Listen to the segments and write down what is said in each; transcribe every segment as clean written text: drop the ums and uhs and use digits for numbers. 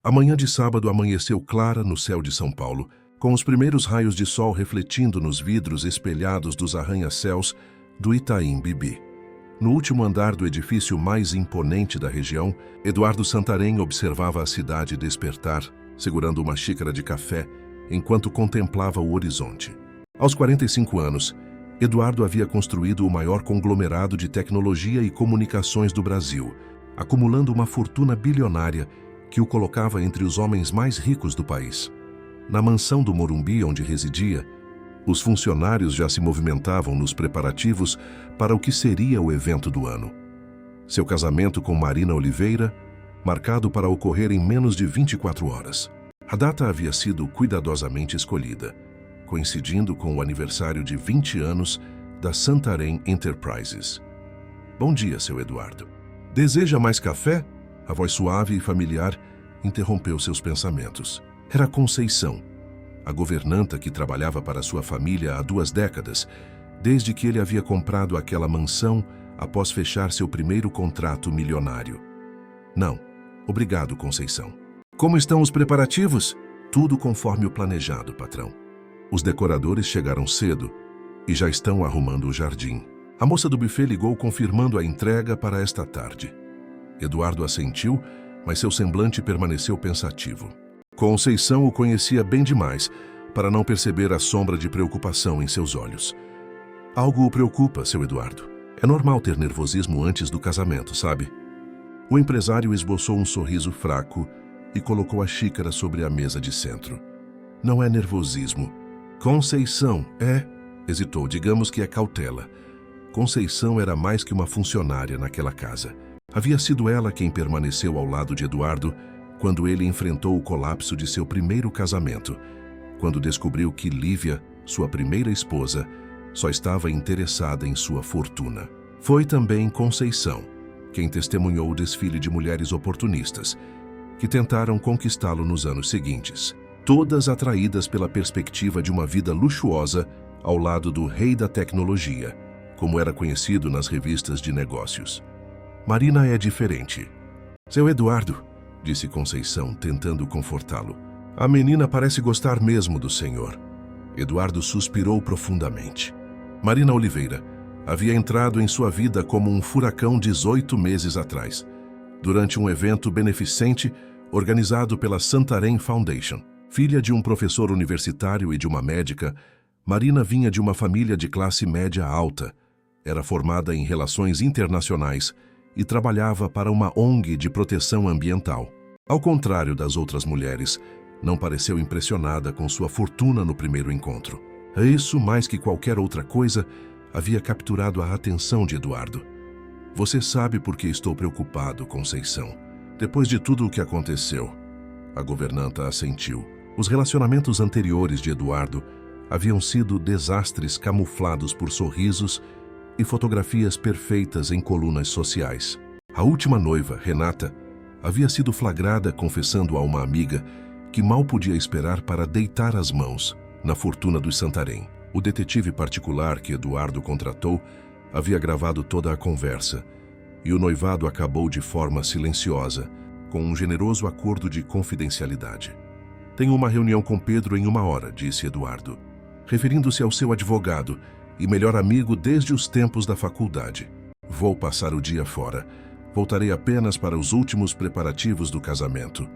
A manhã de sábado amanheceu clara no céu de São Paulo, com os primeiros raios de sol refletindo nos vidros espelhados dos arranha-céus do Itaim Bibi. No último andar do edifício mais imponente da região, Eduardo Santarém observava a cidade despertar, segurando uma xícara de café, enquanto contemplava o horizonte. Aos 45 anos, Eduardo havia construído o maior conglomerado de tecnologia e comunicações do Brasil, acumulando uma fortuna bilionária que o colocava entre os homens mais ricos do país. Na mansão do Morumbi, onde residia, os funcionários já se movimentavam nos preparativos para o que seria o evento do ano. Seu casamento com Marina Oliveira, marcado para ocorrer em menos de 24 horas. A data havia sido cuidadosamente escolhida, coincidindo com o aniversário de 20 anos da Santarém Enterprises. Bom dia, seu Eduardo. Deseja mais café? A voz suave e familiar interrompeu seus pensamentos. Era Conceição, a governanta que trabalhava para sua família há 2 décadas, desde que ele havia comprado aquela mansão após fechar seu primeiro contrato milionário. Não, obrigado, Conceição. Como estão os preparativos? Tudo conforme o planejado, patrão. Os decoradores chegaram cedo e já estão arrumando o jardim. A moça do buffet ligou confirmando a entrega para esta tarde. Eduardo assentiu, mas seu semblante permaneceu pensativo. Conceição o conhecia bem demais para não perceber a sombra de preocupação em seus olhos. Algo o preocupa, seu Eduardo. É normal ter nervosismo antes do casamento, sabe? O empresário esboçou um sorriso fraco e colocou a xícara sobre a mesa de centro. Não é nervosismo. Conceição, hesitou, digamos que é cautela. Conceição era mais que uma funcionária naquela casa. Havia sido ela quem permaneceu ao lado de Eduardo quando ele enfrentou o colapso de seu primeiro casamento, quando descobriu que Lívia, sua primeira esposa, só estava interessada em sua fortuna. Foi também Conceição quem testemunhou o desfile de mulheres oportunistas que tentaram conquistá-lo nos anos seguintes, todas atraídas pela perspectiva de uma vida luxuosa ao lado do rei da tecnologia, como era conhecido nas revistas de negócios. Marina é diferente. Seu Eduardo, disse Conceição, tentando confortá-lo. A menina parece gostar mesmo do senhor. Eduardo suspirou profundamente. Marina Oliveira havia entrado em sua vida como um furacão 18 meses atrás, durante um evento beneficente organizado pela Santarém Foundation. Filha de um professor universitário e de uma médica, Marina vinha de uma família de classe média alta, era formada em relações internacionais e trabalhava para uma ONG de proteção ambiental. Ao contrário das outras mulheres, não pareceu impressionada com sua fortuna no primeiro encontro. Isso, mais que qualquer outra coisa, havia capturado a atenção de Eduardo. Você sabe por que estou preocupado, Conceição. Depois de tudo o que aconteceu, a governanta assentiu. Os relacionamentos anteriores de Eduardo haviam sido desastres camuflados por sorrisos e fotografias perfeitas em colunas sociais. A última noiva, Renata, havia sido flagrada confessando a uma amiga que mal podia esperar para deitar as mãos na fortuna dos Santarém. O detetive particular que Eduardo contratou havia gravado toda a conversa e o noivado acabou de forma silenciosa, com um generoso acordo de confidencialidade. Tenho uma reunião com Pedro em 1 hora, disse Eduardo, referindo-se ao seu advogado e melhor amigo desde os tempos da faculdade. Vou passar o dia fora. Voltarei apenas para os últimos preparativos do casamento.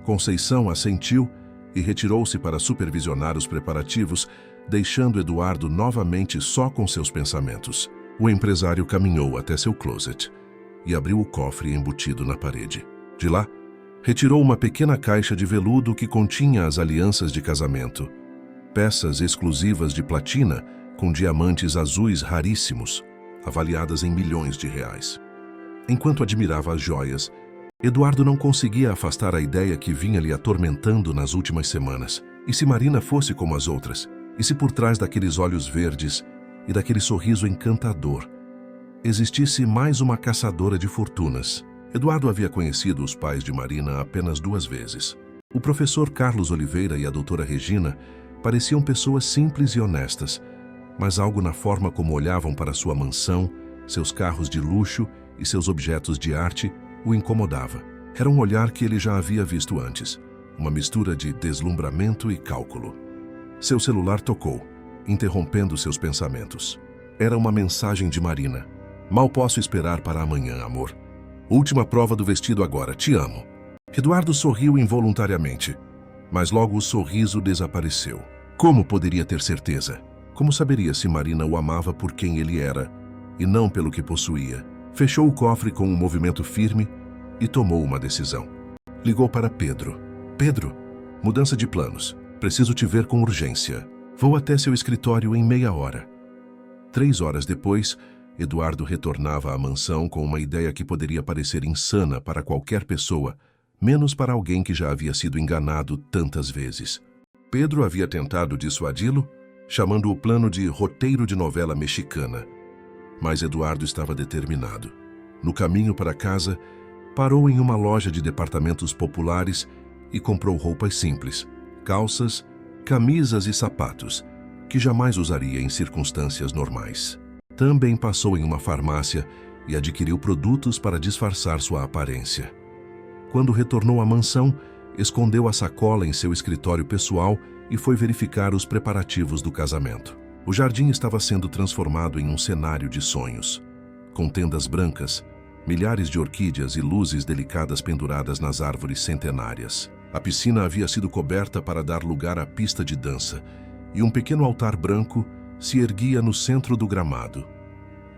Conceição assentiu e retirou-se para supervisionar os preparativos, deixando Eduardo novamente só com seus pensamentos. O empresário caminhou até seu closet e abriu o cofre embutido na parede. De lá, retirou uma pequena caixa de veludo que continha as alianças de casamento, peças exclusivas de platina com diamantes azuis raríssimos, avaliadas em milhões de reais. Enquanto admirava as joias, Eduardo não conseguia afastar a ideia que vinha lhe atormentando nas últimas semanas. E se Marina fosse como as outras? E se por trás daqueles olhos verdes e daquele sorriso encantador existisse mais uma caçadora de fortunas? Eduardo havia conhecido os pais de Marina apenas 2 vezes. O professor Carlos Oliveira e a doutora Regina pareciam pessoas simples e honestas, mas algo na forma como olhavam para sua mansão, seus carros de luxo e seus objetos de arte o incomodava. Era um olhar que ele já havia visto antes, uma mistura de deslumbramento e cálculo. Seu celular tocou, interrompendo seus pensamentos. Era uma mensagem de Marina. Mal posso esperar para amanhã, amor. Última prova do vestido agora, te amo. Eduardo sorriu involuntariamente, mas logo o sorriso desapareceu. Como poderia ter certeza? Como saberia se Marina o amava por quem ele era, e não pelo que possuía? Fechou o cofre com um movimento firme e tomou uma decisão. Ligou para Pedro. Pedro, mudança de planos. Preciso te ver com urgência. Vou até seu escritório em meia hora. 3 horas depois, Eduardo retornava à mansão com uma ideia que poderia parecer insana para qualquer pessoa, menos para alguém que já havia sido enganado tantas vezes. Pedro havia tentado dissuadi-lo, chamando o plano de roteiro de novela mexicana. Mas Eduardo estava determinado. No caminho para casa, parou em uma loja de departamentos populares e comprou roupas simples, calças, camisas e sapatos, que jamais usaria em circunstâncias normais. Também passou em uma farmácia e adquiriu produtos para disfarçar sua aparência. Quando retornou à mansão, escondeu a sacola em seu escritório pessoal e foi verificar os preparativos do casamento. O jardim estava sendo transformado em um cenário de sonhos, com tendas brancas, milhares de orquídeas e luzes delicadas penduradas nas árvores centenárias. A piscina havia sido coberta para dar lugar à pista de dança, e um pequeno altar branco se erguia no centro do gramado.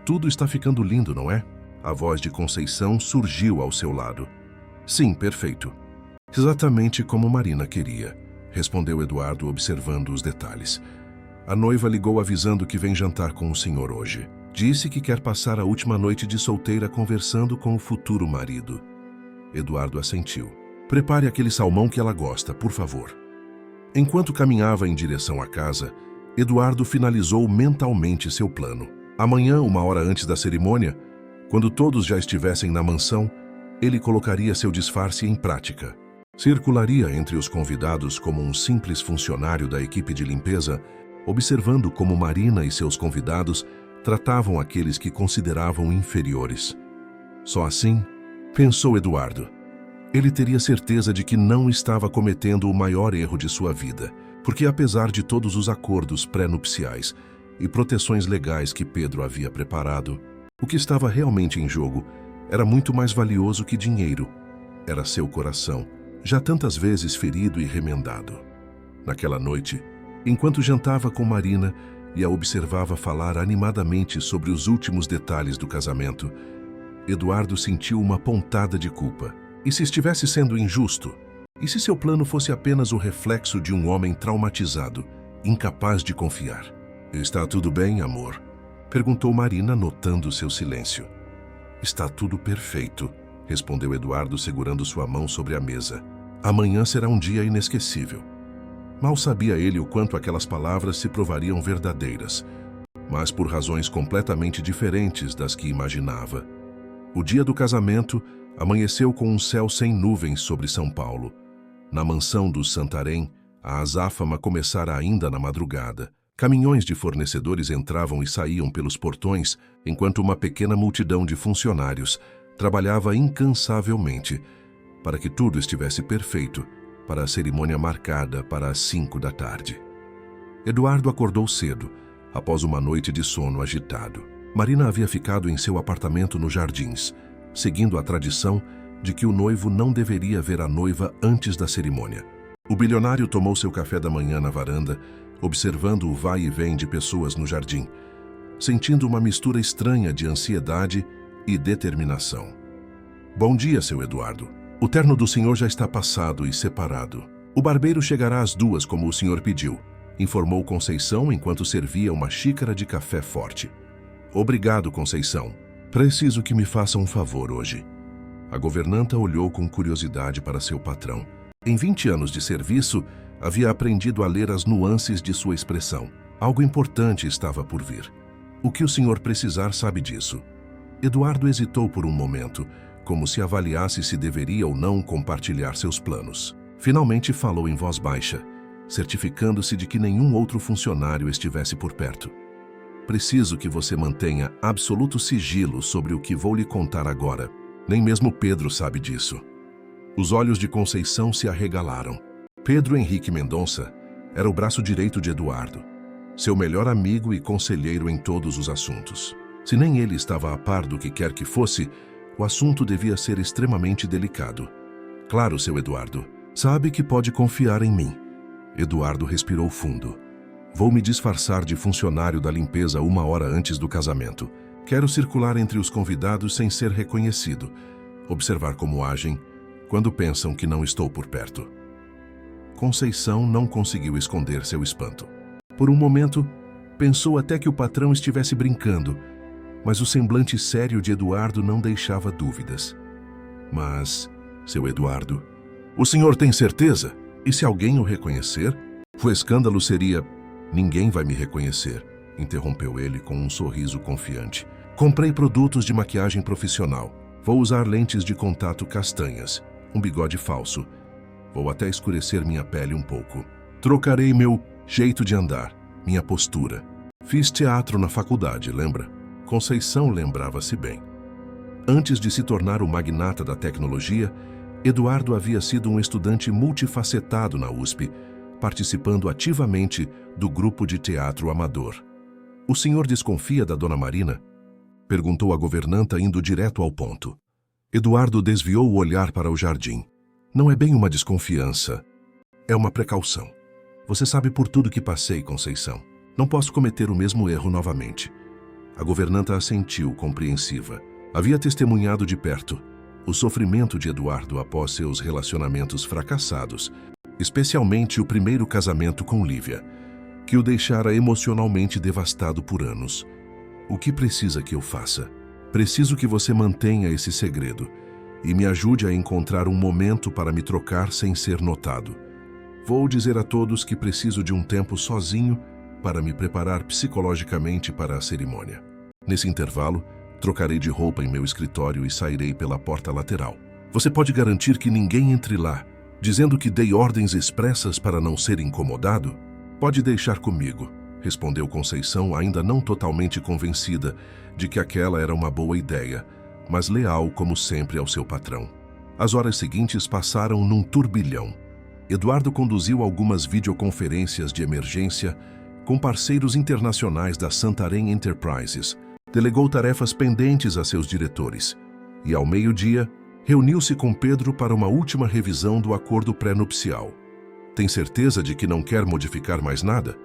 Tudo está ficando lindo, não é? A voz de Conceição surgiu ao seu lado. Sim, perfeito. Exatamente como Marina queria, respondeu Eduardo, observando os detalhes. A noiva ligou avisando que vem jantar com o senhor hoje. Disse que quer passar a última noite de solteira conversando com o futuro marido. Eduardo assentiu. Prepare aquele salmão que ela gosta, por favor. Enquanto caminhava em direção à casa, Eduardo finalizou mentalmente seu plano. Amanhã, 1 hora antes da cerimônia, quando todos já estivessem na mansão, ele colocaria seu disfarce em prática. Circularia entre os convidados como um simples funcionário da equipe de limpeza, observando como Marina e seus convidados tratavam aqueles que consideravam inferiores. Só assim, pensou Eduardo, ele teria certeza de que não estava cometendo o maior erro de sua vida, porque apesar de todos os acordos pré-nupciais e proteções legais que Pedro havia preparado, o que estava realmente em jogo era muito mais valioso que dinheiro. Era seu coração, já tantas vezes ferido e remendado. Naquela noite, enquanto jantava com Marina e a observava falar animadamente sobre os últimos detalhes do casamento, Eduardo sentiu uma pontada de culpa. E se estivesse sendo injusto? E se seu plano fosse apenas o reflexo de um homem traumatizado, incapaz de confiar? Está tudo bem, amor? Perguntou Marina, notando seu silêncio. Está tudo perfeito, respondeu Eduardo, segurando sua mão sobre a mesa. Amanhã será um dia inesquecível. Mal sabia ele o quanto aquelas palavras se provariam verdadeiras, mas por razões completamente diferentes das que imaginava. O dia do casamento amanheceu com um céu sem nuvens sobre São Paulo. Na mansão dos Santarém, a azáfama começara ainda na madrugada. Caminhões de fornecedores entravam e saíam pelos portões, enquanto uma pequena multidão de funcionários trabalhava incansavelmente para que tudo estivesse perfeito para a cerimônia marcada para as 5 da tarde. Eduardo acordou cedo, após uma noite de sono agitado. Marina havia ficado em seu apartamento nos Jardins, seguindo a tradição de que o noivo não deveria ver a noiva antes da cerimônia. O bilionário tomou seu café da manhã na varanda, observando o vai e vem de pessoas no jardim, sentindo uma mistura estranha de ansiedade e determinação. Bom dia, seu Eduardo. O terno do senhor já está passado e separado. O barbeiro chegará às 2, como o senhor pediu, informou Conceição enquanto servia uma xícara de café forte. Obrigado, Conceição. Preciso que me faça um favor hoje. A governanta olhou com curiosidade para seu patrão. Em 20 anos de serviço, havia aprendido a ler as nuances de sua expressão. Algo importante estava por vir. O que o senhor precisar sabe disso. Eduardo hesitou por um momento, como se avaliasse se deveria ou não compartilhar seus planos. Finalmente falou em voz baixa, certificando-se de que nenhum outro funcionário estivesse por perto. Preciso que você mantenha absoluto sigilo sobre o que vou lhe contar agora. Nem mesmo Pedro sabe disso. Os olhos de Conceição se arregalaram. Pedro Henrique Mendonça era o braço direito de Eduardo, seu melhor amigo e conselheiro em todos os assuntos. Se nem ele estava a par do que quer que fosse, o assunto devia ser extremamente delicado. Claro, seu Eduardo, sabe que pode confiar em mim. Eduardo respirou fundo. Vou me disfarçar de funcionário da limpeza 1 hora antes do casamento. Quero circular entre os convidados sem ser reconhecido. Observar como agem quando pensam que não estou por perto. Conceição não conseguiu esconder seu espanto. Por um momento, pensou até que o patrão estivesse brincando, mas o semblante sério de Eduardo não deixava dúvidas. Mas, seu Eduardo, o senhor tem certeza? E se alguém o reconhecer? O escândalo seria... Ninguém vai me reconhecer, interrompeu ele com um sorriso confiante. Comprei produtos de maquiagem profissional. Vou usar lentes de contato castanhas, um bigode falso. Vou até escurecer minha pele um pouco. Trocarei meu jeito de andar, minha postura. Fiz teatro na faculdade, lembra? Conceição lembrava-se bem. Antes de se tornar o magnata da tecnologia, Eduardo havia sido um estudante multifacetado na USP, participando ativamente do grupo de teatro amador. O senhor desconfia da dona Marina? Perguntou a governanta, indo direto ao ponto. Eduardo desviou o olhar para o jardim. Não é bem uma desconfiança, é uma precaução. Você sabe por tudo que passei, Conceição. Não posso cometer o mesmo erro novamente. A governanta assentiu, compreensiva. Havia testemunhado de perto o sofrimento de Eduardo após seus relacionamentos fracassados, especialmente o primeiro casamento com Lívia, que o deixara emocionalmente devastado por anos. O que precisa que eu faça? Preciso que você mantenha esse segredo e me ajude a encontrar um momento para me trocar sem ser notado. Vou dizer a todos que preciso de um tempo sozinho para me preparar psicologicamente para a cerimônia. Nesse intervalo, trocarei de roupa em meu escritório e sairei pela porta lateral. Você pode garantir que ninguém entre lá, dizendo que dei ordens expressas para não ser incomodado? Pode deixar comigo, respondeu Conceição, ainda não totalmente convencida de que aquela era uma boa ideia, mas leal como sempre ao seu patrão. As horas seguintes passaram num turbilhão. Eduardo conduziu algumas videoconferências de emergência com parceiros internacionais da Santarém Enterprises, delegou tarefas pendentes a seus diretores e, ao meio-dia, reuniu-se com Pedro para uma última revisão do acordo pré-nupcial. Tem certeza de que não quer modificar mais nada?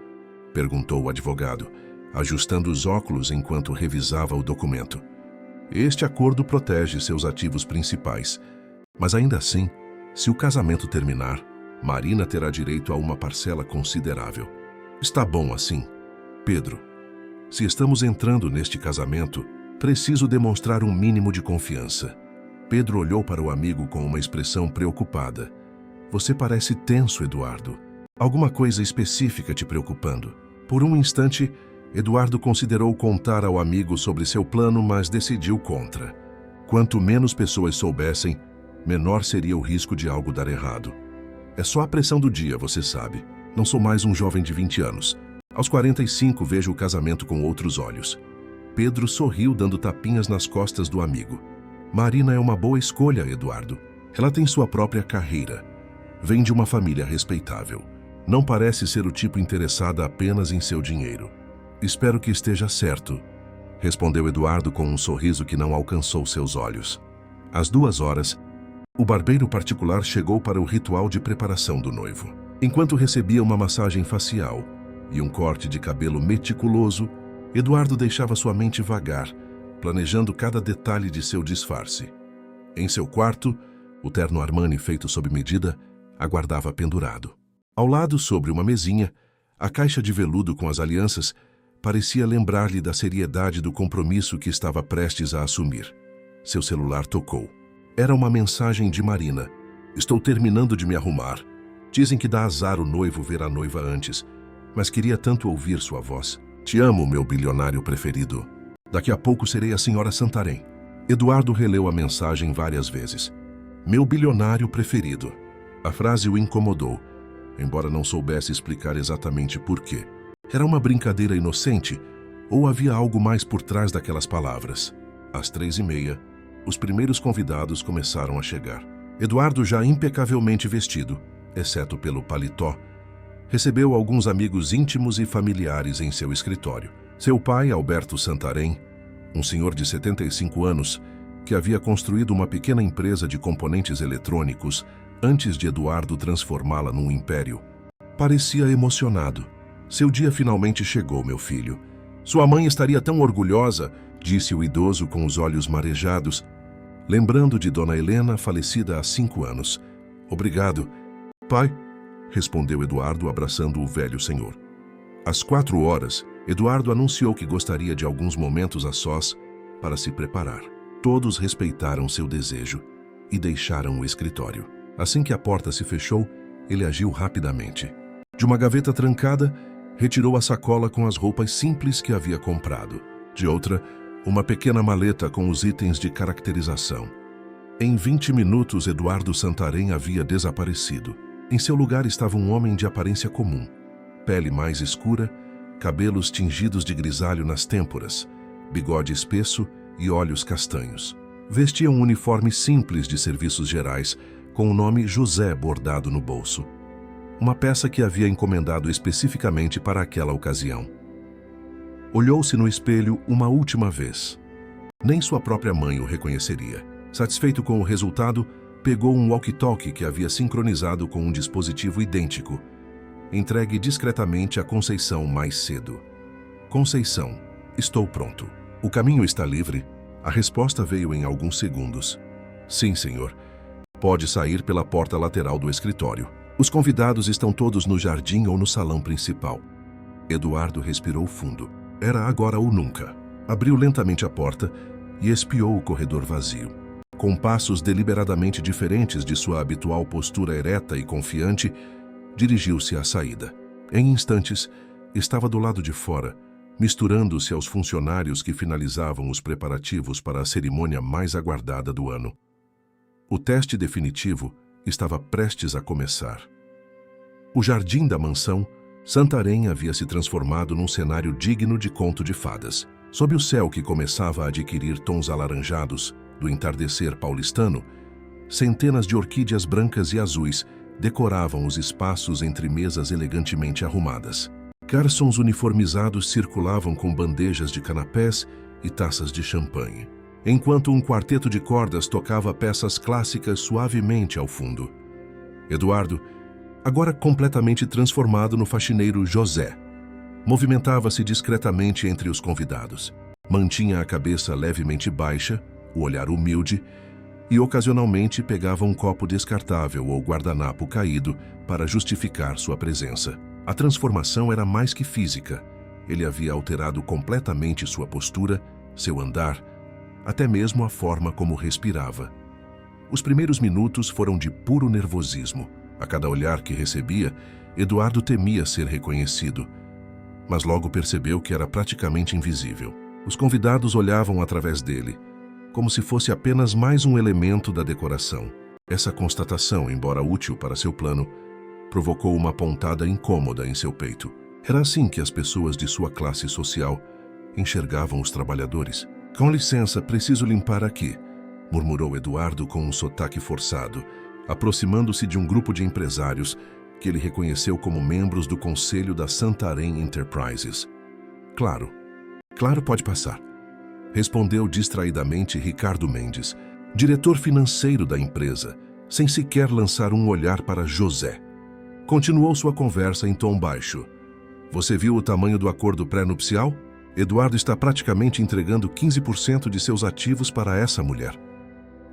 Perguntou o advogado, ajustando os óculos enquanto revisava o documento. Este acordo protege seus ativos principais, mas ainda assim, se o casamento terminar, Marina terá direito a uma parcela considerável. Está bom assim, Pedro. Se estamos entrando neste casamento, preciso demonstrar um mínimo de confiança. Pedro olhou para o amigo com uma expressão preocupada. Você parece tenso, Eduardo. Alguma coisa específica te preocupando? Por um instante, Eduardo considerou contar ao amigo sobre seu plano, mas decidiu contra. Quanto menos pessoas soubessem, menor seria o risco de algo dar errado. É só a pressão do dia, você sabe. Não sou mais um jovem de 20 anos. Aos 45 vejo o casamento com outros olhos. Pedro sorriu, dando tapinhas nas costas do amigo. Marina é uma boa escolha, Eduardo. Ela tem sua própria carreira. Vem de uma família respeitável. Não parece ser o tipo interessada apenas em seu dinheiro. Espero que esteja certo, respondeu Eduardo com um sorriso que não alcançou seus olhos. Às 2 horas, o barbeiro particular chegou para o ritual de preparação do noivo. Enquanto recebia uma massagem facial e um corte de cabelo meticuloso, Eduardo deixava sua mente vagar, planejando cada detalhe de seu disfarce. Em seu quarto, o terno Armani feito sob medida aguardava pendurado. Ao lado, sobre uma mesinha, a caixa de veludo com as alianças parecia lembrar-lhe da seriedade do compromisso que estava prestes a assumir. Seu celular tocou. Era uma mensagem de Marina. Estou terminando de me arrumar. Dizem que dá azar o noivo ver a noiva antes, mas queria tanto ouvir sua voz. Te amo, meu bilionário preferido. Daqui a pouco serei a senhora Santarém. Eduardo releu a mensagem várias vezes. Meu bilionário preferido. A frase o incomodou, embora não soubesse explicar exatamente por quê. Era uma brincadeira inocente ou havia algo mais por trás daquelas palavras? Às 3h30, os primeiros convidados começaram a chegar. Eduardo, já impecavelmente vestido, exceto pelo paletó, recebeu alguns amigos íntimos e familiares em seu escritório. Seu pai, Alberto Santarém, um senhor de 75 anos, que havia construído uma pequena empresa de componentes eletrônicos antes de Eduardo transformá-la num império, parecia emocionado. Seu dia finalmente chegou, meu filho. Sua mãe estaria tão orgulhosa, disse o idoso com os olhos marejados, lembrando de Dona Helena, falecida há 5 anos. Obrigado, pai, respondeu Eduardo, abraçando o velho senhor. Às 4 horas, Eduardo anunciou que gostaria de alguns momentos a sós para se preparar. Todos respeitaram seu desejo e deixaram o escritório. Assim que a porta se fechou, ele agiu rapidamente. De uma gaveta trancada, retirou a sacola com as roupas simples que havia comprado. De outra, uma pequena maleta com os itens de caracterização. Em 20 minutos, Eduardo Santarém havia desaparecido. Em seu lugar estava um homem de aparência comum. Pele mais escura, cabelos tingidos de grisalho nas têmporas, bigode espesso e olhos castanhos. Vestia um uniforme simples de serviços gerais, com o nome José bordado no bolso. Uma peça que havia encomendado especificamente para aquela ocasião. Olhou-se no espelho uma última vez. Nem sua própria mãe o reconheceria. Satisfeito com o resultado, pegou um walkie-talkie que havia sincronizado com um dispositivo idêntico, entregue discretamente a Conceição mais cedo. Conceição, estou pronto. O caminho está livre? A resposta veio em alguns segundos. Sim, senhor. Pode sair pela porta lateral do escritório. Os convidados estão todos no jardim ou no salão principal. Eduardo respirou fundo. Era agora ou nunca. Abriu lentamente a porta e espiou o corredor vazio. Com passos deliberadamente diferentes de sua habitual postura ereta e confiante, dirigiu-se à saída. Em instantes, estava do lado de fora, misturando-se aos funcionários que finalizavam os preparativos para a cerimônia mais aguardada do ano. O teste definitivo estava prestes a começar. O jardim da mansão, Santarém havia se transformado num cenário digno de conto de fadas. Sob o céu que começava a adquirir tons alaranjados do entardecer paulistano, centenas de orquídeas brancas e azuis decoravam os espaços entre mesas elegantemente arrumadas. Garçons uniformizados circulavam com bandejas de canapés e taças de champanhe, enquanto um quarteto de cordas tocava peças clássicas suavemente ao fundo. Eduardo, agora completamente transformado no faxineiro José, movimentava-se discretamente entre os convidados. Mantinha a cabeça levemente baixa, o olhar humilde, e ocasionalmente pegava um copo descartável ou guardanapo caído para justificar sua presença. A transformação era mais que física. Ele havia alterado completamente sua postura, seu andar, até mesmo a forma como respirava. Os primeiros minutos foram de puro nervosismo. A cada olhar que recebia, Eduardo temia ser reconhecido, mas logo percebeu que era praticamente invisível. Os convidados olhavam através dele, como se fosse apenas mais um elemento da decoração. Essa constatação, embora útil para seu plano, provocou uma pontada incômoda em seu peito. Era assim que as pessoas de sua classe social enxergavam os trabalhadores. Com licença, preciso limpar aqui, murmurou Eduardo com um sotaque forçado, aproximando-se de um grupo de empresários que ele reconheceu como membros do conselho da Santarém Enterprises. Claro, pode passar, respondeu distraidamente Ricardo Mendes, diretor financeiro da empresa, sem sequer lançar um olhar para José. Continuou sua conversa em tom baixo. Você viu o tamanho do acordo pré-nupcial? Eduardo está praticamente entregando 15% de seus ativos para essa mulher.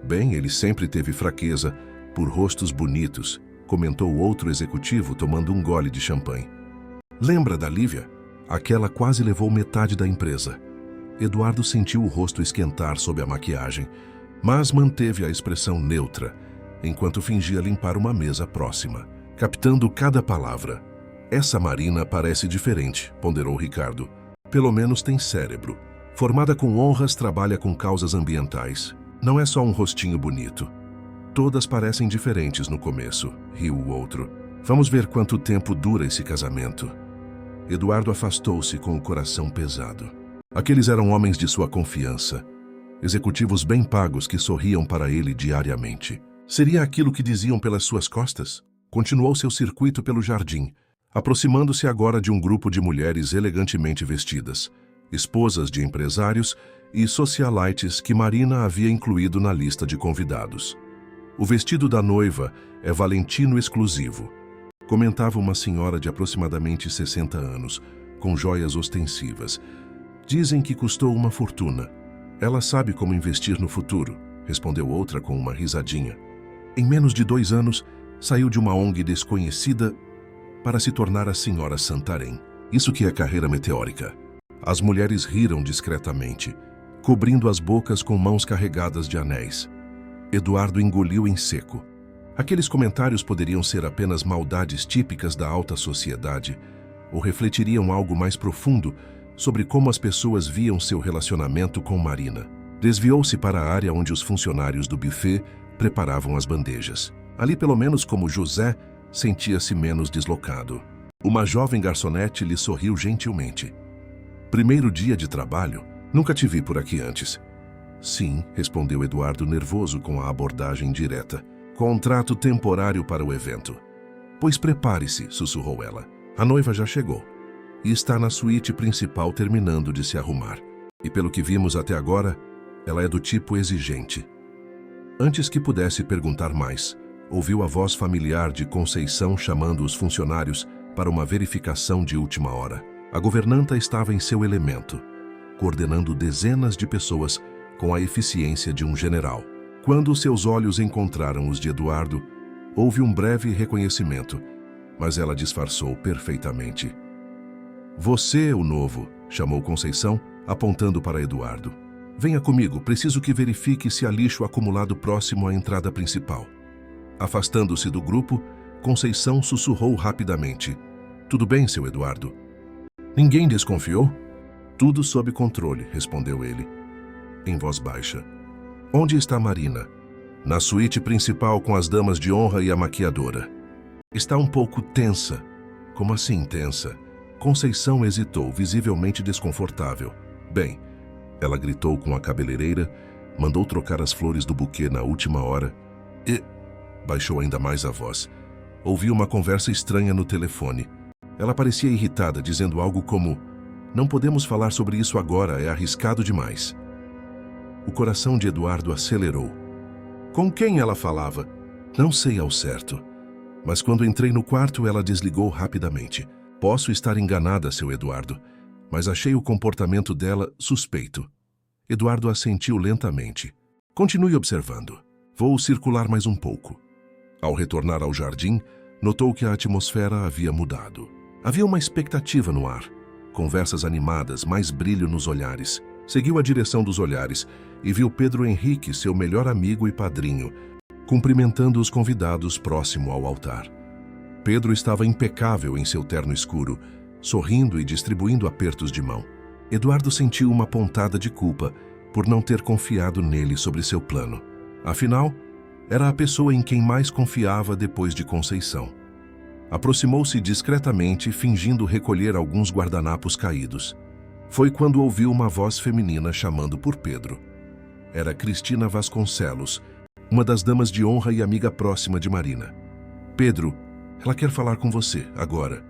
Bem, ele sempre teve fraqueza por rostos bonitos, comentou outro executivo tomando um gole de champanhe. Lembra da Lívia? Aquela quase levou metade da empresa. Eduardo sentiu o rosto esquentar sob a maquiagem, mas manteve a expressão neutra, enquanto fingia limpar uma mesa próxima, captando cada palavra. Essa Marina parece diferente, ponderou Ricardo. Pelo menos tem cérebro. Formada com honras, trabalha com causas ambientais. Não é só um rostinho bonito. Todas parecem diferentes no começo, riu o outro. Vamos ver quanto tempo dura esse casamento. Eduardo afastou-se com o coração pesado. Aqueles eram homens de sua confiança, executivos bem pagos que sorriam para ele diariamente. Seria aquilo que diziam pelas suas costas? Continuou seu circuito pelo jardim, aproximando-se agora de um grupo de mulheres elegantemente vestidas, esposas de empresários e socialites que Marina havia incluído na lista de convidados. O vestido da noiva é Valentino exclusivo, comentava uma senhora de aproximadamente 60 anos, com joias ostensivas. Dizem que custou uma fortuna. Ela sabe como investir no futuro, respondeu outra com uma risadinha. Em menos de 2 anos, saiu de uma ONG desconhecida para se tornar a senhora Santarém. Isso que é carreira meteórica. As mulheres riram discretamente, cobrindo as bocas com mãos carregadas de anéis. Eduardo engoliu em seco. Aqueles comentários poderiam ser apenas maldades típicas da alta sociedade ou refletiriam algo mais profundo sobre como as pessoas viam seu relacionamento com Marina. Desviou-se para a área onde os funcionários do buffet preparavam as bandejas. Ali, pelo menos como José, sentia-se menos deslocado. Uma jovem garçonete lhe sorriu gentilmente. Primeiro dia de trabalho? Nunca te vi por aqui antes. Sim, respondeu Eduardo nervoso com a abordagem direta. Contrato temporário para o evento. Pois prepare-se, sussurrou ela. A noiva já chegou e está na suíte principal terminando de se arrumar. E pelo que vimos até agora, ela é do tipo exigente. Antes que pudesse perguntar mais, ouviu a voz familiar de Conceição chamando os funcionários para uma verificação de última hora. A governanta estava em seu elemento, coordenando dezenas de pessoas com a eficiência de um general. Quando seus olhos encontraram os de Eduardo, houve um breve reconhecimento, mas ela disfarçou perfeitamente. Você, o novo, chamou Conceição, apontando para Eduardo. Venha comigo, preciso que verifique se há lixo acumulado próximo à entrada principal. Afastando-se do grupo, Conceição sussurrou rapidamente. Tudo bem, seu Eduardo? Ninguém desconfiou? Tudo sob controle, respondeu ele, em voz baixa. Onde está Marina? Na suíte principal com as damas de honra e a maquiadora. Está um pouco tensa. Como assim tensa? Conceição hesitou, visivelmente desconfortável. Bem, ela gritou com a cabeleireira, mandou trocar as flores do buquê na última hora e baixou ainda mais a voz. Ouviu uma conversa estranha no telefone. Ela parecia irritada, dizendo algo como: não podemos falar sobre isso agora, é arriscado demais. O coração de Eduardo acelerou. Com quem ela falava? Não sei ao certo. Mas quando entrei no quarto, ela desligou rapidamente. Posso estar enganada, seu Eduardo, mas achei o comportamento dela suspeito. Eduardo assentiu lentamente. Continue observando. Vou circular mais um pouco. Ao retornar ao jardim, notou que a atmosfera havia mudado. Havia uma expectativa no ar. Conversas animadas, mais brilho nos olhares. Seguiu a direção dos olhares e viu Pedro Henrique, seu melhor amigo e padrinho, cumprimentando os convidados próximo ao altar. Pedro estava impecável em seu terno escuro, sorrindo e distribuindo apertos de mão. Eduardo sentiu uma pontada de culpa por não ter confiado nele sobre seu plano. Afinal, era a pessoa em quem mais confiava depois de Conceição. Aproximou-se discretamente, fingindo recolher alguns guardanapos caídos. Foi quando ouviu uma voz feminina chamando por Pedro. Era Cristina Vasconcelos, uma das damas de honra e amiga próxima de Marina. Pedro, ela quer falar com você, agora.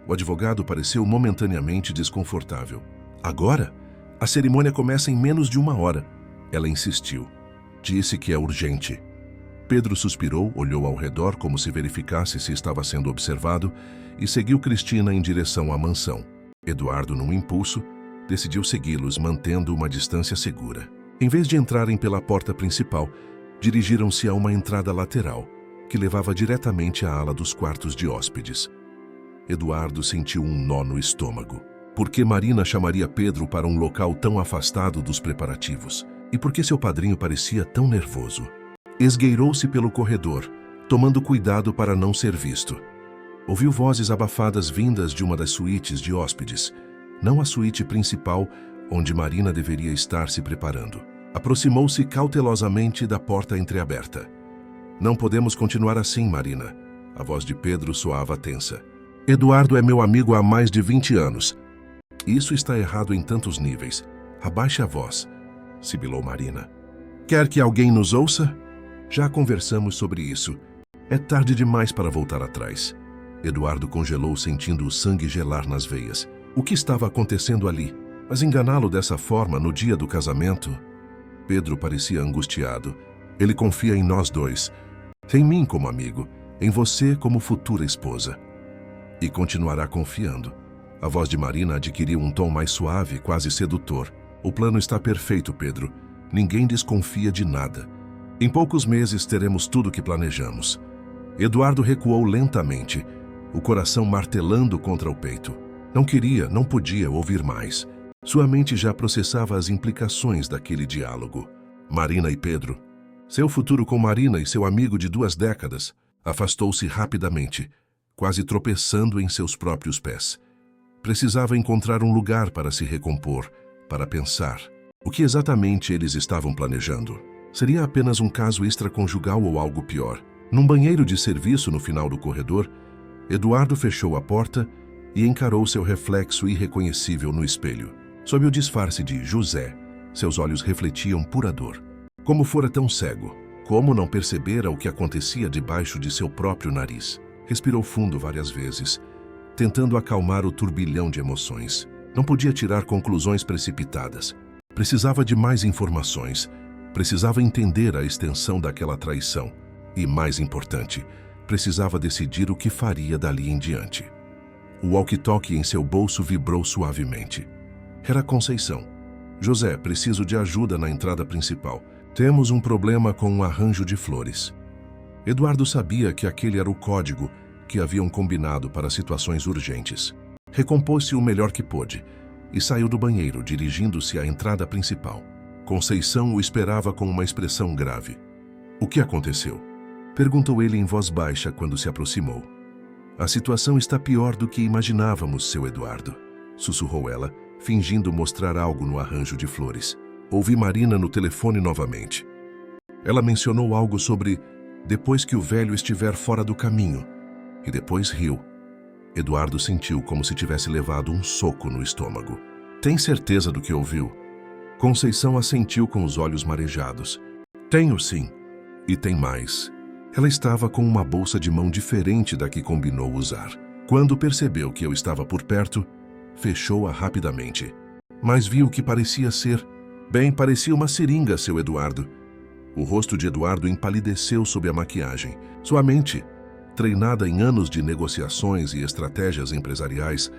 O advogado pareceu momentaneamente desconfortável. Agora? A cerimônia começa em menos de 1 hora. Ela insistiu. Disse que é urgente. Pedro suspirou, olhou ao redor como se verificasse se estava sendo observado e seguiu Cristina em direção à mansão. Eduardo, num impulso, decidiu segui-los, mantendo uma distância segura. Em vez de entrarem pela porta principal, dirigiram-se a uma entrada lateral, que levava diretamente à ala dos quartos de hóspedes. Eduardo sentiu um nó no estômago. Por que Marina chamaria Pedro para um local tão afastado dos preparativos? E por que seu padrinho parecia tão nervoso? Esgueirou-se pelo corredor, tomando cuidado para não ser visto. Ouviu vozes abafadas vindas de uma das suítes de hóspedes, não a suíte principal, onde Marina deveria estar se preparando. Aproximou-se cautelosamente da porta entreaberta. Não podemos continuar assim, Marina. A voz de Pedro soava tensa. Eduardo é meu amigo há mais de 20 anos. Isso está errado em tantos níveis. Abaixe a voz, sibilou Marina. Quer que alguém nos ouça? Já conversamos sobre isso. É tarde demais para voltar atrás. Eduardo congelou, sentindo o sangue gelar nas veias. O que estava acontecendo ali? Mas enganá-lo dessa forma no dia do casamento? Pedro parecia angustiado. Ele confia em nós dois. Em mim como amigo, em você como futura esposa. E continuará confiando. A voz de Marina adquiriu um tom mais suave, quase sedutor. O plano está perfeito, Pedro. Ninguém desconfia de nada. Em poucos meses teremos tudo o que planejamos. Eduardo recuou lentamente, o coração martelando contra o peito. Não queria, não podia ouvir mais. Sua mente já processava as implicações daquele diálogo. Marina e Pedro. Seu futuro com Marina e seu amigo de 2 décadas. Afastou-se rapidamente, quase tropeçando em seus próprios pés. Precisava encontrar um lugar para se recompor, para pensar. O que exatamente eles estavam planejando? Seria apenas um caso extraconjugal ou algo pior? Num banheiro de serviço no final do corredor, Eduardo fechou a porta e encarou seu reflexo irreconhecível no espelho. Sob o disfarce de José, seus olhos refletiam pura dor. Como fora tão cego? Como não percebera o que acontecia debaixo de seu próprio nariz? Respirou fundo várias vezes, tentando acalmar o turbilhão de emoções. Não podia tirar conclusões precipitadas. Precisava de mais informações. Precisava entender a extensão daquela traição. E, mais importante, precisava decidir o que faria dali em diante. O walkie-talkie em seu bolso vibrou suavemente. Era Conceição. José, preciso de ajuda na entrada principal. Temos um problema com um arranjo de flores. Eduardo sabia que aquele era o código que haviam combinado para situações urgentes. Recompôs-se o melhor que pôde e saiu do banheiro, dirigindo-se à entrada principal. Conceição o esperava com uma expressão grave. O que aconteceu? Perguntou ele em voz baixa quando se aproximou. A situação está pior do que imaginávamos, seu Eduardo, sussurrou ela, fingindo mostrar algo no arranjo de flores. Ouvi Marina no telefone novamente. Ela mencionou algo sobre depois que o velho estiver fora do caminho, e depois riu. Eduardo sentiu como se tivesse levado um soco no estômago. Tem certeza do que ouviu? Conceição assentiu com os olhos marejados. Tenho sim. E tem mais. Ela estava com uma bolsa de mão diferente da que combinou usar. Quando percebeu que eu estava por perto, fechou-a rapidamente. Mas viu que parecia ser... Bem, parecia uma seringa, seu Eduardo. O rosto de Eduardo empalideceu sob a maquiagem. Sua mente, treinada em anos de negociações e estratégias empresariais,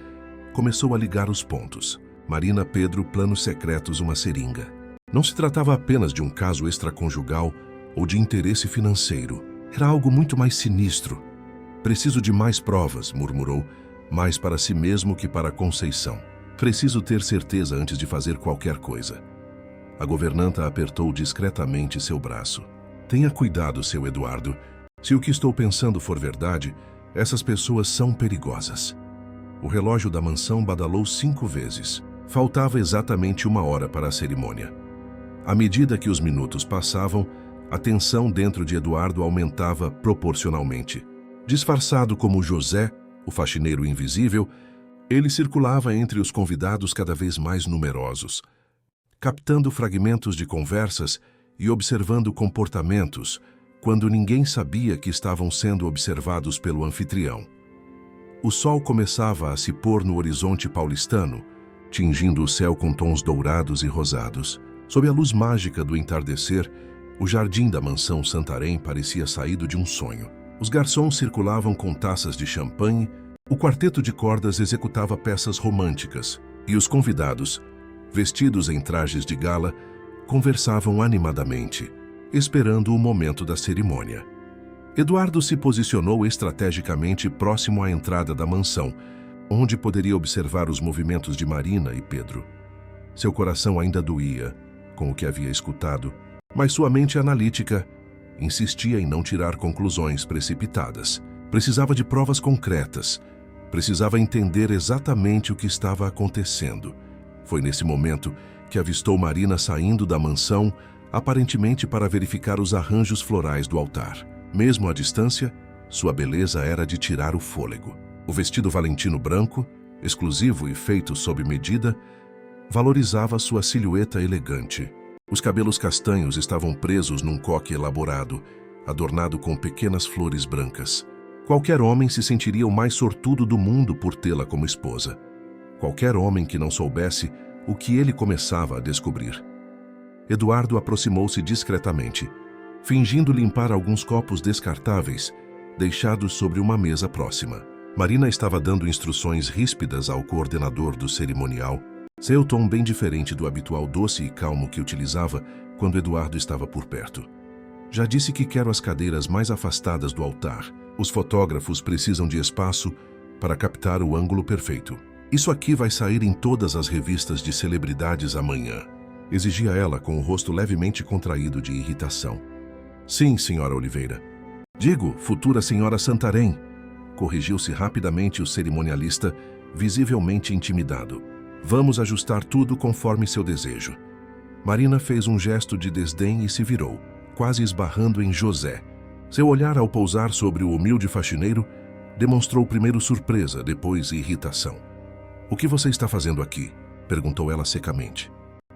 começou a ligar os pontos. Marina, Pedro, planos secretos, uma seringa. Não se tratava apenas de um caso extraconjugal ou de interesse financeiro. Era algo muito mais sinistro. Preciso de mais provas, murmurou, mais para si mesmo que para Conceição. Preciso ter certeza antes de fazer qualquer coisa. A governanta apertou discretamente seu braço. Tenha cuidado, seu Eduardo. Se o que estou pensando for verdade, essas pessoas são perigosas. O relógio da mansão badalou 5 vezes. Faltava exatamente 1 hora para a cerimônia. À medida que os minutos passavam, a tensão dentro de Eduardo aumentava proporcionalmente. Disfarçado como José, o faxineiro invisível, ele circulava entre os convidados cada vez mais numerosos, captando fragmentos de conversas e observando comportamentos, quando ninguém sabia que estavam sendo observados pelo anfitrião. O sol começava a se pôr no horizonte paulistano, tingindo o céu com tons dourados e rosados. Sob a luz mágica do entardecer, o jardim da mansão Santarém parecia saído de um sonho. Os garçons circulavam com taças de champanhe, o quarteto de cordas executava peças românticas, e os convidados, vestidos em trajes de gala, conversavam animadamente, esperando o momento da cerimônia. Eduardo se posicionou estrategicamente próximo à entrada da mansão, onde poderia observar os movimentos de Marina e Pedro. Seu coração ainda doía com o que havia escutado, mas sua mente analítica insistia em não tirar conclusões precipitadas. Precisava de provas concretas, precisava entender exatamente o que estava acontecendo. Foi nesse momento que avistou Marina saindo da mansão, aparentemente para verificar os arranjos florais do altar. Mesmo à distância, sua beleza era de tirar o fôlego. O vestido valentino branco, exclusivo e feito sob medida, valorizava sua silhueta elegante. Os cabelos castanhos estavam presos num coque elaborado, adornado com pequenas flores brancas. Qualquer homem se sentiria o mais sortudo do mundo por tê-la como esposa. Qualquer homem que não soubesse o que ele começava a descobrir. Eduardo aproximou-se discretamente, fingindo limpar alguns copos descartáveis, deixados sobre uma mesa próxima. Marina estava dando instruções ríspidas ao coordenador do cerimonial, seu tom bem diferente do habitual doce e calmo que utilizava quando Eduardo estava por perto. Já disse que quero as cadeiras mais afastadas do altar. Os fotógrafos precisam de espaço para captar o ângulo perfeito. Isso aqui vai sair em todas as revistas de celebridades amanhã, exigia ela com o rosto levemente contraído de irritação. Sim, senhora Oliveira. Digo, futura senhora Santarém, corrigiu-se rapidamente o cerimonialista, visivelmente intimidado. Vamos ajustar tudo conforme seu desejo. Marina fez um gesto de desdém e se virou, quase esbarrando em José. Seu olhar ao pousar sobre o humilde faxineiro demonstrou primeiro surpresa, depois irritação. O que você está fazendo aqui? Perguntou ela secamente.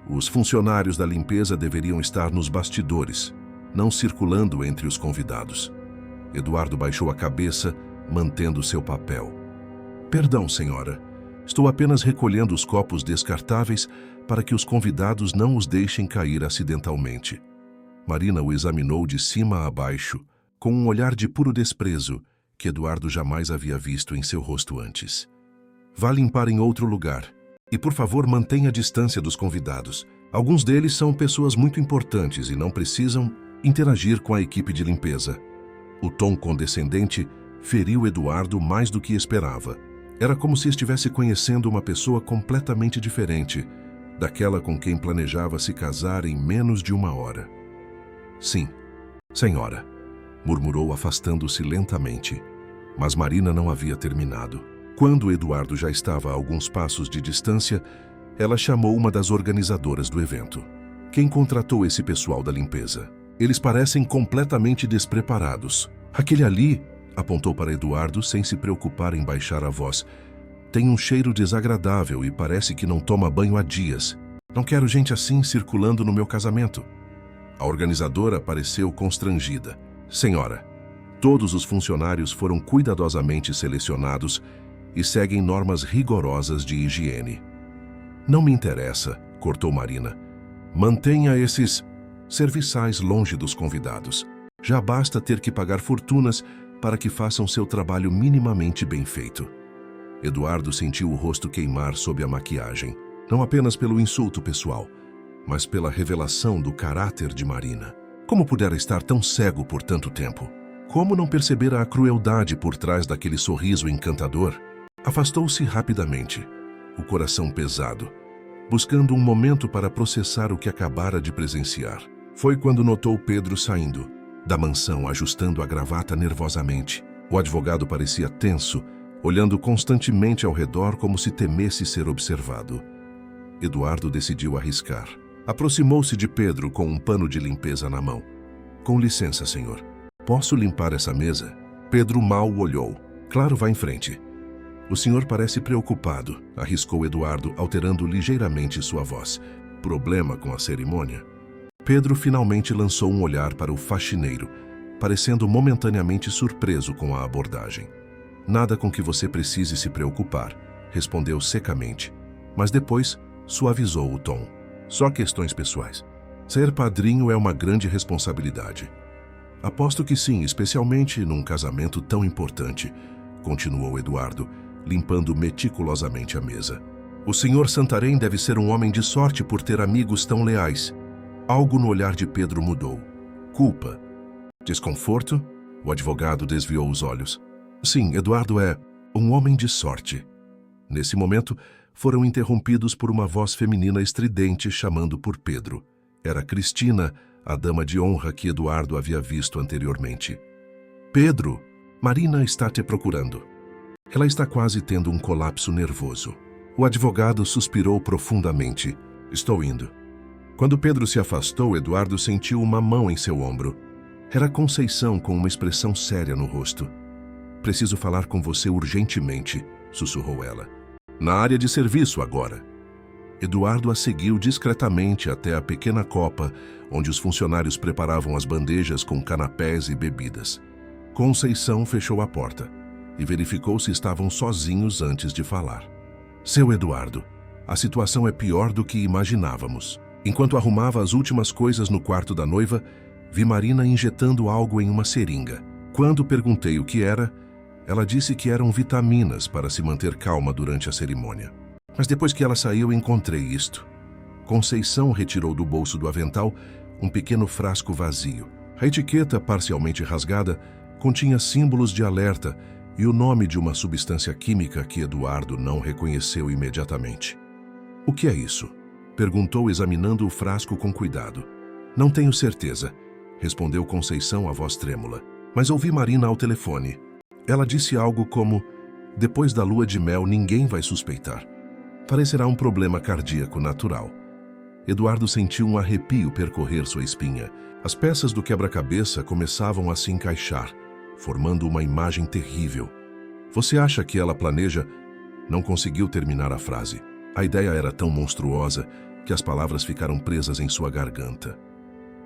Os funcionários da limpeza deveriam estar nos bastidores, não circulando entre os convidados. Eduardo baixou a cabeça, mantendo seu papel. Perdão, senhora. Estou apenas recolhendo os copos descartáveis para que os convidados não os deixem cair acidentalmente. Marina o examinou de cima a baixo, com um olhar de puro desprezo que Eduardo jamais havia visto em seu rosto antes. Vá limpar em outro lugar. E, por favor, mantenha a distância dos convidados. Alguns deles são pessoas muito importantes e não precisam interagir com a equipe de limpeza. O tom condescendente feriu Eduardo mais do que esperava. Era como se estivesse conhecendo uma pessoa completamente diferente daquela com quem planejava se casar em menos de uma hora. Sim, senhora, murmurou afastando-se lentamente. Mas Marina não havia terminado. Quando Eduardo já estava a alguns passos de distância, ela chamou uma das organizadoras do evento. Quem contratou esse pessoal da limpeza? Eles parecem completamente despreparados. Aquele ali, apontou para Eduardo sem se preocupar em baixar a voz, tem um cheiro desagradável e parece que não toma banho há dias. Não quero gente assim circulando no meu casamento. A organizadora pareceu constrangida. Senhora, todos os funcionários foram cuidadosamente selecionados e seguem normas rigorosas de higiene. Não me interessa, cortou Marina. Mantenha esses serviçais longe dos convidados. Já basta ter que pagar fortunas para que façam seu trabalho minimamente bem feito. Eduardo sentiu o rosto queimar sob a maquiagem, não apenas pelo insulto pessoal, mas pela revelação do caráter de Marina. Como pudera estar tão cego por tanto tempo? Como não perceber a crueldade por trás daquele sorriso encantador? Afastou-se rapidamente, o coração pesado, buscando um momento para processar o que acabara de presenciar. Foi quando notou Pedro saindo da mansão, ajustando a gravata nervosamente. O advogado parecia tenso, olhando constantemente ao redor como se temesse ser observado. Eduardo decidiu arriscar. Aproximou-se de Pedro com um pano de limpeza na mão. Com licença, senhor. Posso limpar essa mesa? Pedro mal o olhou. Claro, vá em frente. O senhor parece preocupado, arriscou Eduardo, alterando ligeiramente sua voz. Problema com a cerimônia? Pedro finalmente lançou um olhar para o faxineiro, parecendo momentaneamente surpreso com a abordagem. Nada com que você precise se preocupar, respondeu secamente, mas depois suavizou o tom. Só questões pessoais. Ser padrinho é uma grande responsabilidade. Aposto que sim, especialmente num casamento tão importante, continuou Eduardo, limpando meticulosamente a mesa. O senhor Santarém deve ser um homem de sorte por ter amigos tão leais. Algo no olhar de Pedro mudou. Culpa? Desconforto? O advogado desviou os olhos. Sim, Eduardo é um homem de sorte. Nesse momento, foram interrompidos por uma voz feminina estridente chamando por Pedro. Era Cristina, a dama de honra que Eduardo havia visto anteriormente. Pedro, Marina está te procurando. Ela está quase tendo um colapso nervoso. O advogado suspirou profundamente. Estou indo. Quando Pedro se afastou, Eduardo sentiu uma mão em seu ombro. Era Conceição com uma expressão séria no rosto. Preciso falar com você urgentemente, sussurrou ela. Na área de serviço agora. Eduardo a seguiu discretamente até a pequena copa, onde os funcionários preparavam as bandejas com canapés e bebidas. Conceição fechou a porta e verificou se estavam sozinhos antes de falar. Seu Eduardo, a situação é pior do que imaginávamos. Enquanto arrumava as últimas coisas no quarto da noiva, vi Marina injetando algo em uma seringa. Quando perguntei o que era, ela disse que eram vitaminas para se manter calma durante a cerimônia. Mas depois que ela saiu, encontrei isto. Conceição retirou do bolso do avental um pequeno frasco vazio. A etiqueta, parcialmente rasgada, continha símbolos de alerta e o nome de uma substância química que Eduardo não reconheceu imediatamente. O que é isso? Perguntou, examinando o frasco com cuidado. Não tenho certeza, respondeu Conceição, a voz trêmula. Mas ouvi Marina ao telefone. Ela disse algo como: depois da lua de mel ninguém vai suspeitar. Parecerá um problema cardíaco natural. Eduardo sentiu um arrepio percorrer sua espinha. As peças do quebra-cabeça começavam a se encaixar, formando uma imagem terrível. Você acha que ela planeja? Não conseguiu terminar a frase. A ideia era tão monstruosa que as palavras ficaram presas em sua garganta.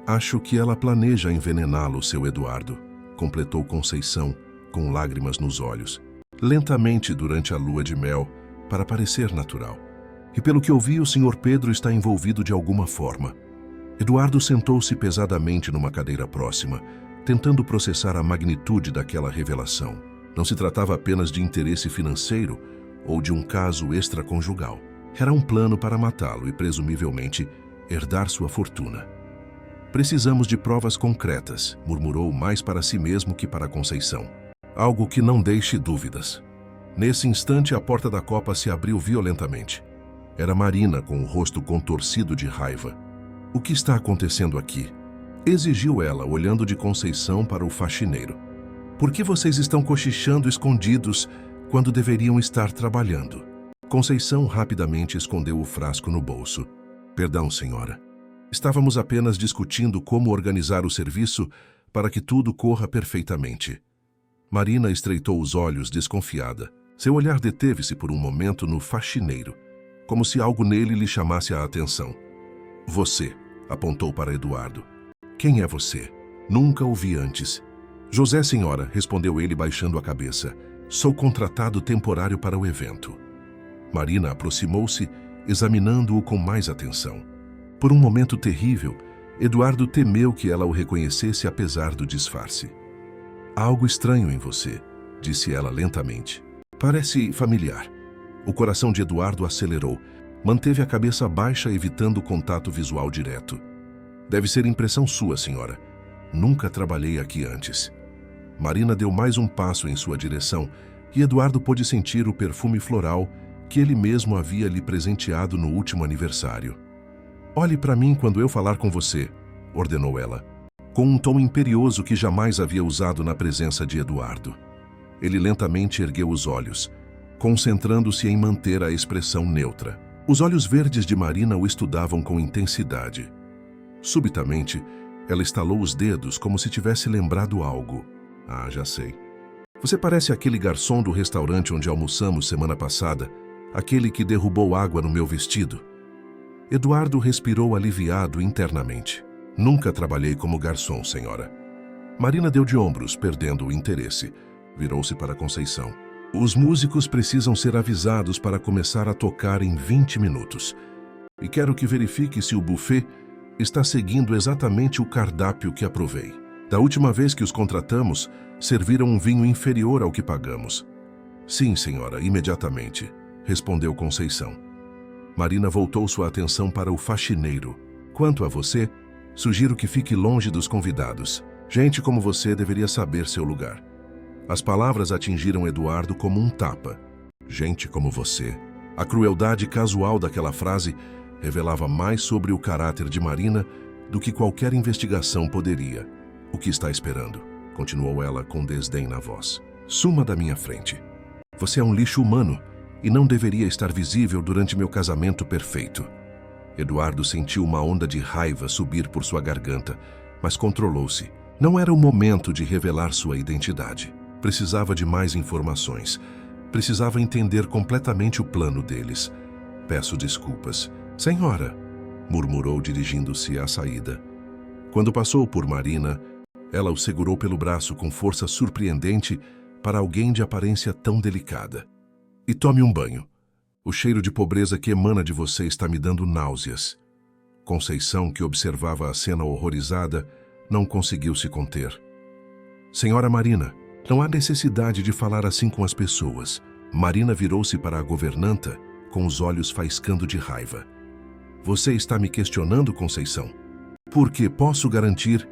Acho que ela planeja envenená-lo, seu Eduardo, completou Conceição, com lágrimas nos olhos. Lentamente durante a lua de mel, para parecer natural. E pelo que ouvi, o Sr. Pedro está envolvido de alguma forma. Eduardo sentou-se pesadamente numa cadeira próxima, tentando processar a magnitude daquela revelação. Não se tratava apenas de interesse financeiro ou de um caso extraconjugal. Era um plano para matá-lo e, presumivelmente, herdar sua fortuna. Precisamos de provas concretas, murmurou mais para si mesmo que para Conceição. Algo que não deixe dúvidas. Nesse instante, a porta da copa se abriu violentamente. Era Marina, com o rosto contorcido de raiva. O que está acontecendo aqui? Exigiu ela, olhando de Conceição para o faxineiro. Por que vocês estão cochichando escondidos quando deveriam estar trabalhando? Conceição rapidamente escondeu o frasco no bolso. Perdão, senhora. Estávamos apenas discutindo como organizar o serviço para que tudo corra perfeitamente. Marina estreitou os olhos, desconfiada. Seu olhar deteve-se por um momento no faxineiro, como se algo nele lhe chamasse a atenção. Você, apontou para Eduardo. Quem é você? Nunca o vi antes. José, senhora, respondeu ele baixando a cabeça. Sou contratado temporário para o evento. Marina aproximou-se, examinando-o com mais atenção. Por um momento terrível, Eduardo temeu que ela o reconhecesse apesar do disfarce. Há algo estranho em você, disse ela lentamente. Parece familiar. O coração de Eduardo acelerou. Manteve a cabeça baixa, evitando o contato visual direto. Deve ser impressão sua, senhora. Nunca trabalhei aqui antes. Marina deu mais um passo em sua direção e Eduardo pôde sentir o perfume floral que ele mesmo havia lhe presenteado no último aniversário. Olhe para mim quando eu falar com você, ordenou ela, com um tom imperioso que jamais havia usado na presença de Eduardo. Ele lentamente ergueu os olhos, concentrando-se em manter a expressão neutra. Os olhos verdes de Marina o estudavam com intensidade. Subitamente, ela estalou os dedos como se tivesse lembrado algo. Ah, já sei. Você parece aquele garçom do restaurante onde almoçamos semana passada, aquele que derrubou água no meu vestido. Eduardo respirou aliviado internamente. Nunca trabalhei como garçom, senhora. Marina deu de ombros, perdendo o interesse. Virou-se para Conceição. Os músicos precisam ser avisados para começar a tocar em 20 minutos. E quero que verifique se o buffet está seguindo exatamente o cardápio que aprovei. Da última vez que os contratamos, serviram um vinho inferior ao que pagamos. Sim, senhora, imediatamente, respondeu Conceição. Marina voltou sua atenção para o faxineiro. Quanto a você, sugiro que fique longe dos convidados. Gente como você deveria saber seu lugar. As palavras atingiram Eduardo como um tapa. Gente como você. A crueldade casual daquela frase revelava mais sobre o caráter de Marina do que qualquer investigação poderia. O que está esperando? Continuou ela com desdém na voz. Suma da minha frente. Você é um lixo humano e não deveria estar visível durante meu casamento perfeito. Eduardo sentiu uma onda de raiva subir por sua garganta, mas controlou-se. Não era o momento de revelar sua identidade. Precisava de mais informações. Precisava entender completamente o plano deles. Peço desculpas, Senhora, murmurou dirigindo-se à saída. Quando passou por Marina, ela o segurou pelo braço com força surpreendente para alguém de aparência tão delicada. E tome um banho. O cheiro de pobreza que emana de você está me dando náuseas. Conceição, que observava a cena horrorizada, não conseguiu se conter. Senhora Marina, não há necessidade de falar assim com as pessoas. Marina virou-se para a governanta, com os olhos faiscando de raiva. Você está me questionando, Conceição? Porque posso garantir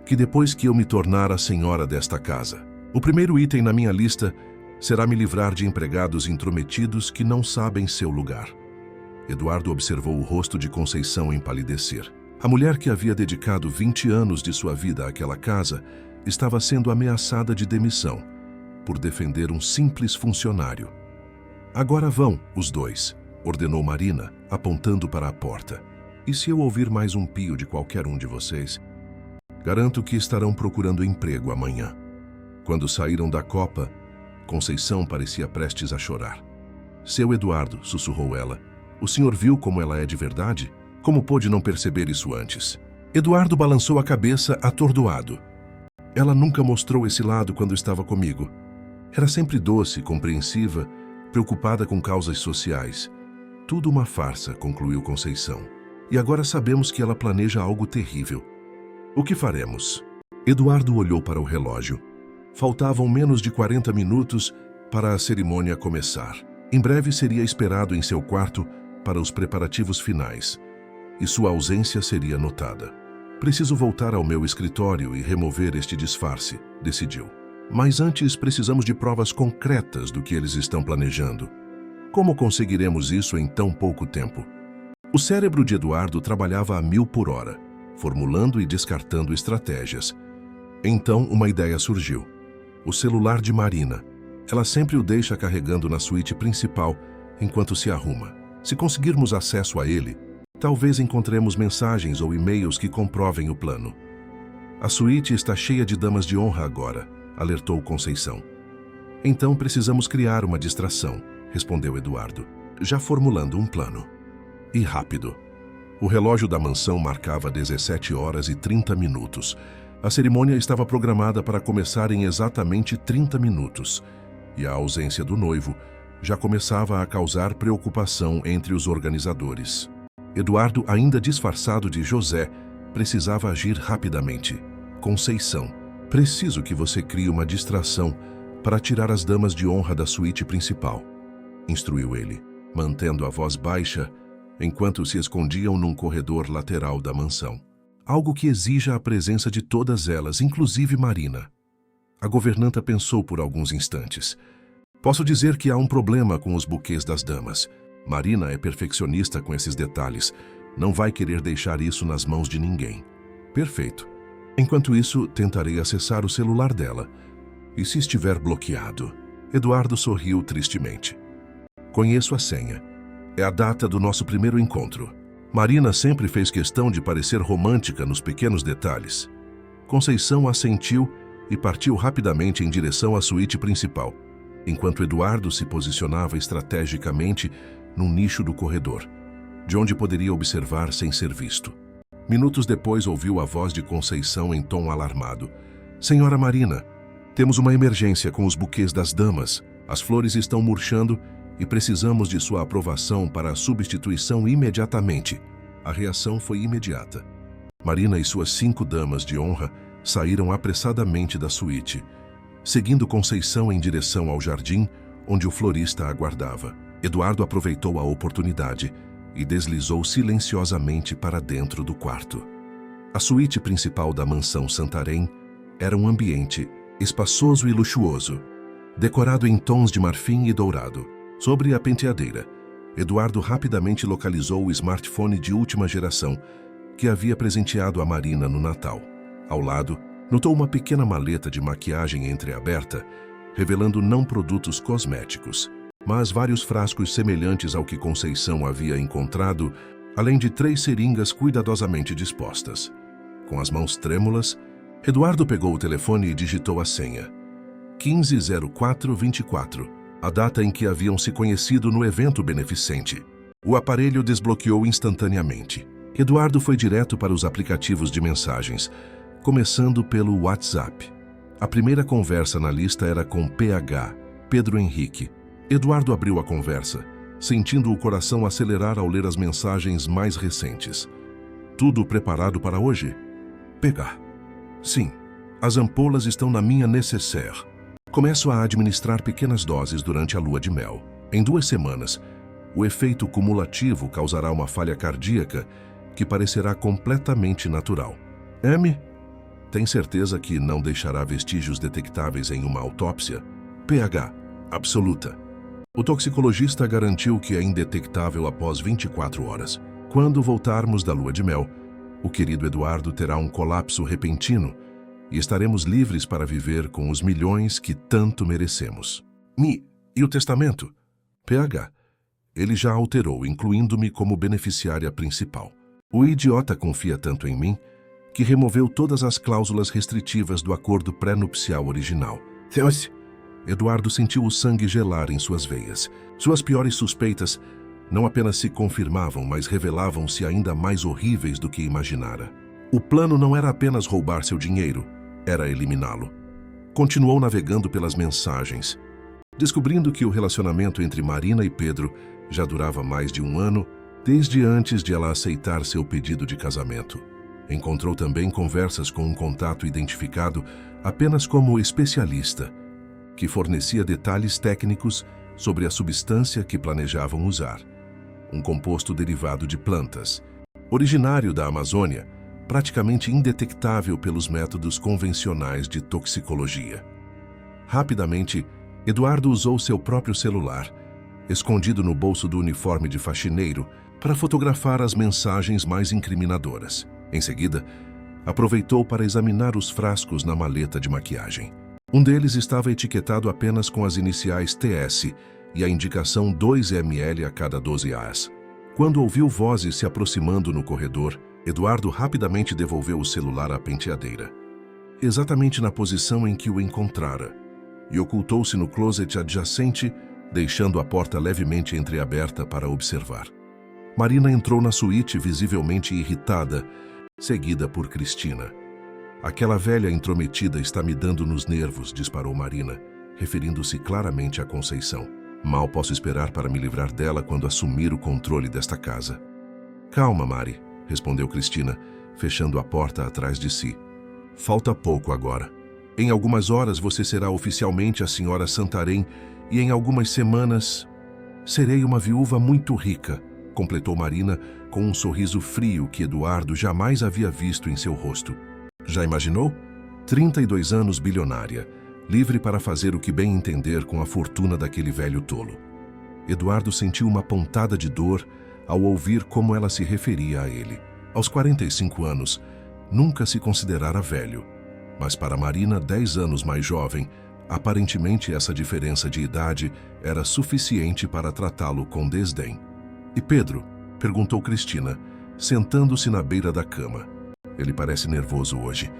que depois que eu me tornar a senhora desta casa, o primeiro item na minha lista será me livrar de empregados intrometidos que não sabem seu lugar. Eduardo observou o rosto de Conceição empalidecer. A mulher que havia dedicado 20 anos de sua vida àquela casa estava sendo ameaçada de demissão por defender um simples funcionário. Agora vão, os dois, ordenou Marina, apontando para a porta. E se eu ouvir mais um pio de qualquer um de vocês, garanto que estarão procurando emprego amanhã. Quando saíram da copa, Conceição parecia prestes a chorar. Seu Eduardo, sussurrou ela, o senhor viu como ela é de verdade? Como pôde não perceber isso antes? Eduardo balançou a cabeça atordoado. Ela nunca mostrou esse lado quando estava comigo. Era sempre doce, compreensiva, preocupada com causas sociais. Tudo uma farsa, concluiu Conceição. E agora sabemos que ela planeja algo terrível. O que faremos? Eduardo olhou para o relógio. Faltavam menos de 40 minutos para a cerimônia começar. Em breve seria esperado em seu quarto para os preparativos finais, e sua ausência seria notada. Preciso voltar ao meu escritório e remover este disfarce, decidiu. Mas antes precisamos de provas concretas do que eles estão planejando. Como conseguiremos isso em tão pouco tempo? O cérebro de Eduardo trabalhava a 1000 por hora, formulando e descartando estratégias. Então uma ideia surgiu. O celular de Marina. Ela sempre o deixa carregando na suíte principal enquanto se arruma. Se conseguirmos acesso a ele, talvez encontremos mensagens ou e-mails que comprovem o plano. A suíte está cheia de damas de honra agora, alertou Conceição. Então precisamos criar uma distração, respondeu Eduardo, já formulando um plano. E rápido. O relógio da mansão marcava 17 horas e 30 minutos. A cerimônia estava programada para começar em exatamente 30 minutos, e a ausência do noivo já começava a causar preocupação entre os organizadores. Eduardo, ainda disfarçado de José, precisava agir rapidamente. Conceição, preciso que você crie uma distração para tirar as damas de honra da suíte principal, instruiu ele, mantendo a voz baixa enquanto se escondiam num corredor lateral da mansão. Algo que exija a presença de todas elas, inclusive Marina. A governanta pensou por alguns instantes. Posso dizer que há um problema com os buquês das damas. Marina é perfeccionista com esses detalhes. Não vai querer deixar isso nas mãos de ninguém. Perfeito. Enquanto isso, tentarei acessar o celular dela. E se estiver bloqueado? Eduardo sorriu tristemente. Conheço a senha. É a data do nosso primeiro encontro. Marina sempre fez questão de parecer romântica nos pequenos detalhes. Conceição assentiu e partiu rapidamente em direção à suíte principal, enquanto Eduardo se posicionava estrategicamente num nicho do corredor, de onde poderia observar sem ser visto. Minutos depois ouviu a voz de Conceição em tom alarmado. Senhora Marina, temos uma emergência com os buquês das damas. As flores estão murchando e precisamos de sua aprovação para a substituição imediatamente. A reação foi imediata. Marina e suas 5 damas de honra saíram apressadamente da suíte, seguindo Conceição em direção ao jardim, onde o florista aguardava. Eduardo aproveitou a oportunidade e deslizou silenciosamente para dentro do quarto. A suíte principal da mansão Santarém era um ambiente espaçoso e luxuoso, decorado em tons de marfim e dourado. Sobre a penteadeira, Eduardo rapidamente localizou o smartphone de última geração que havia presenteado a Marina no Natal. Ao lado, notou uma pequena maleta de maquiagem entreaberta, revelando não produtos cosméticos, mas vários frascos semelhantes ao que Conceição havia encontrado, além de 3 seringas cuidadosamente dispostas. Com as mãos trêmulas, Eduardo pegou o telefone e digitou a senha. 150424, a data em que haviam se conhecido no evento beneficente. O aparelho desbloqueou instantaneamente. Eduardo foi direto para os aplicativos de mensagens, começando pelo WhatsApp. A primeira conversa na lista era com PH, Pedro Henrique. Eduardo abriu a conversa, sentindo o coração acelerar ao ler as mensagens mais recentes. Tudo preparado para hoje? PH. Sim, as ampolas estão na minha nécessaire. Começo a administrar pequenas doses durante a lua de mel. Em 2 semanas, o efeito cumulativo causará uma falha cardíaca que parecerá completamente natural. M, tem certeza que não deixará vestígios detectáveis em uma autópsia? PH, absoluta. O toxicologista garantiu que é indetectável após 24 horas. Quando voltarmos da lua de mel, o querido Eduardo terá um colapso repentino e estaremos livres para viver com os milhões que tanto merecemos. E o testamento? PH, ele já alterou, incluindo-me como beneficiária principal. O idiota confia tanto em mim que removeu todas as cláusulas restritivas do acordo pré-nupcial original. Eduardo sentiu o sangue gelar em suas veias. Suas piores suspeitas não apenas se confirmavam, mas revelavam-se ainda mais horríveis do que imaginara. O plano não era apenas roubar seu dinheiro, era eliminá-lo. Continuou navegando pelas mensagens, descobrindo que o relacionamento entre Marina e Pedro já durava mais de 1 ano, desde antes de ela aceitar seu pedido de casamento. Encontrou também conversas com um contato identificado apenas como especialista, que fornecia detalhes técnicos sobre a substância que planejavam usar. Um composto derivado de plantas, originário da Amazônia, praticamente indetectável pelos métodos convencionais de toxicologia. Rapidamente, Eduardo usou seu próprio celular, escondido no bolso do uniforme de faxineiro, para fotografar as mensagens mais incriminadoras. Em seguida, aproveitou para examinar os frascos na maleta de maquiagem. Um deles estava etiquetado apenas com as iniciais TS e a indicação 2 ml a cada 12 horas. Quando ouviu vozes se aproximando no corredor, Eduardo rapidamente devolveu o celular à penteadeira, exatamente na posição em que o encontrara, e ocultou-se no closet adjacente, deixando a porta levemente entreaberta para observar. Marina entrou na suíte visivelmente irritada, seguida por Cristina. Aquela velha intrometida está me dando nos nervos, disparou Marina, referindo-se claramente a Conceição. Mal posso esperar para me livrar dela quando assumir o controle desta casa. Calma, Mari, respondeu Cristina, fechando a porta atrás de si. Falta pouco agora. Em algumas horas você será oficialmente a senhora Santarém e em algumas semanas serei uma viúva muito rica, completou Marina com um sorriso frio que Eduardo jamais havia visto em seu rosto. Já imaginou? 32 anos bilionária, livre para fazer o que bem entender com a fortuna daquele velho tolo. Eduardo sentiu uma pontada de dor ao ouvir como ela se referia a ele. Aos 45 anos, nunca se considerara velho, mas para Marina, 10 anos mais jovem, aparentemente essa diferença de idade era suficiente para tratá-lo com desdém. E Pedro? Perguntou Cristina, sentando-se na beira da cama. Ele parece nervoso hoje.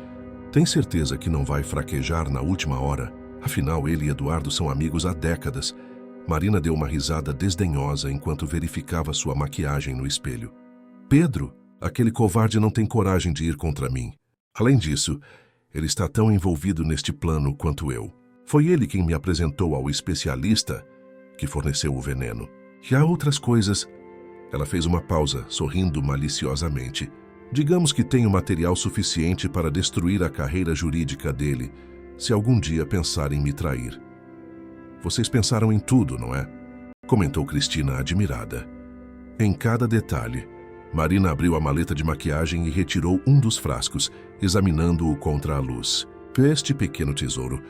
Tem certeza que não vai fraquejar na última hora? Afinal, ele e Eduardo são amigos há décadas. Marina deu uma risada desdenhosa enquanto verificava sua maquiagem no espelho. Pedro, aquele covarde não tem coragem de ir contra mim. Além disso, ele está tão envolvido neste plano quanto eu. Foi ele quem me apresentou ao especialista que forneceu o veneno. E há outras coisas. Ela fez uma pausa, sorrindo maliciosamente. Digamos que tenho material suficiente para destruir a carreira jurídica dele, se algum dia pensar em me trair. Vocês pensaram em tudo, não é? Comentou Cristina, admirada. Em cada detalhe. Marina abriu a maleta de maquiagem e retirou um dos frascos, examinando-o contra a luz. Este pequeno tesouro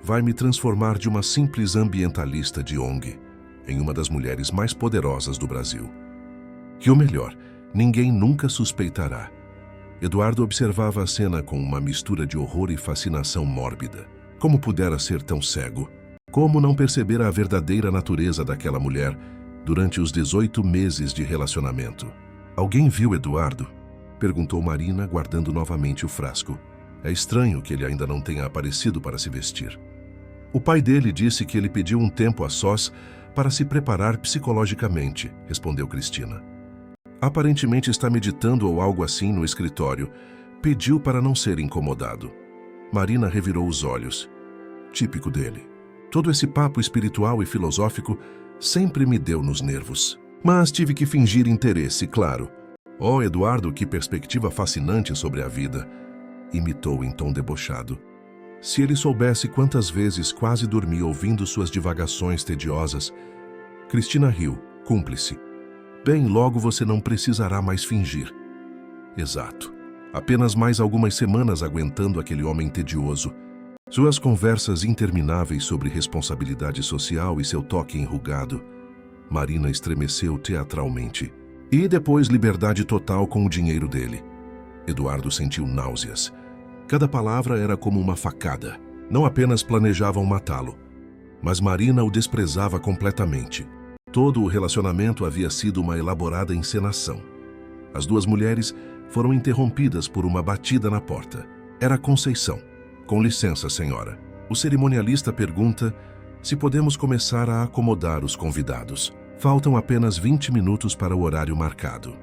vai me transformar de uma simples ambientalista de ONG em uma das mulheres mais poderosas do Brasil. E o melhor, ninguém nunca suspeitará. Eduardo observava a cena com uma mistura de horror e fascinação mórbida. Como pudera ser tão cego? Como não perceber a verdadeira natureza daquela mulher durante os 18 meses de relacionamento? Alguém viu Eduardo? Perguntou Marina, guardando novamente o frasco. É estranho que ele ainda não tenha aparecido para se vestir. O pai dele disse que ele pediu um tempo a sós Para se preparar psicologicamente, respondeu Cristina. Aparentemente está meditando ou algo assim no escritório. Pediu para não ser incomodado. Marina revirou os olhos. Típico dele. Todo esse papo espiritual e filosófico sempre me deu nos nervos. Mas tive que fingir interesse, claro. Oh, Eduardo, que perspectiva fascinante sobre a vida! Imitou em tom debochado. Se ele soubesse quantas vezes quase dormi ouvindo suas divagações tediosas. Cristina riu, cúmplice. Bem, logo você não precisará mais fingir. Exato. Apenas mais algumas semanas aguentando aquele homem tedioso. Suas conversas intermináveis sobre responsabilidade social e seu toque enrugado. Marina estremeceu teatralmente. E depois liberdade total com o dinheiro dele. Eduardo sentiu náuseas. Cada palavra era como uma facada. Não apenas planejavam matá-lo, mas Marina o desprezava completamente. Todo o relacionamento havia sido uma elaborada encenação. As duas mulheres foram interrompidas por uma batida na porta. Era Conceição. Com licença, senhora. O cerimonialista pergunta se podemos começar a acomodar os convidados. Faltam apenas 20 minutos para o horário marcado.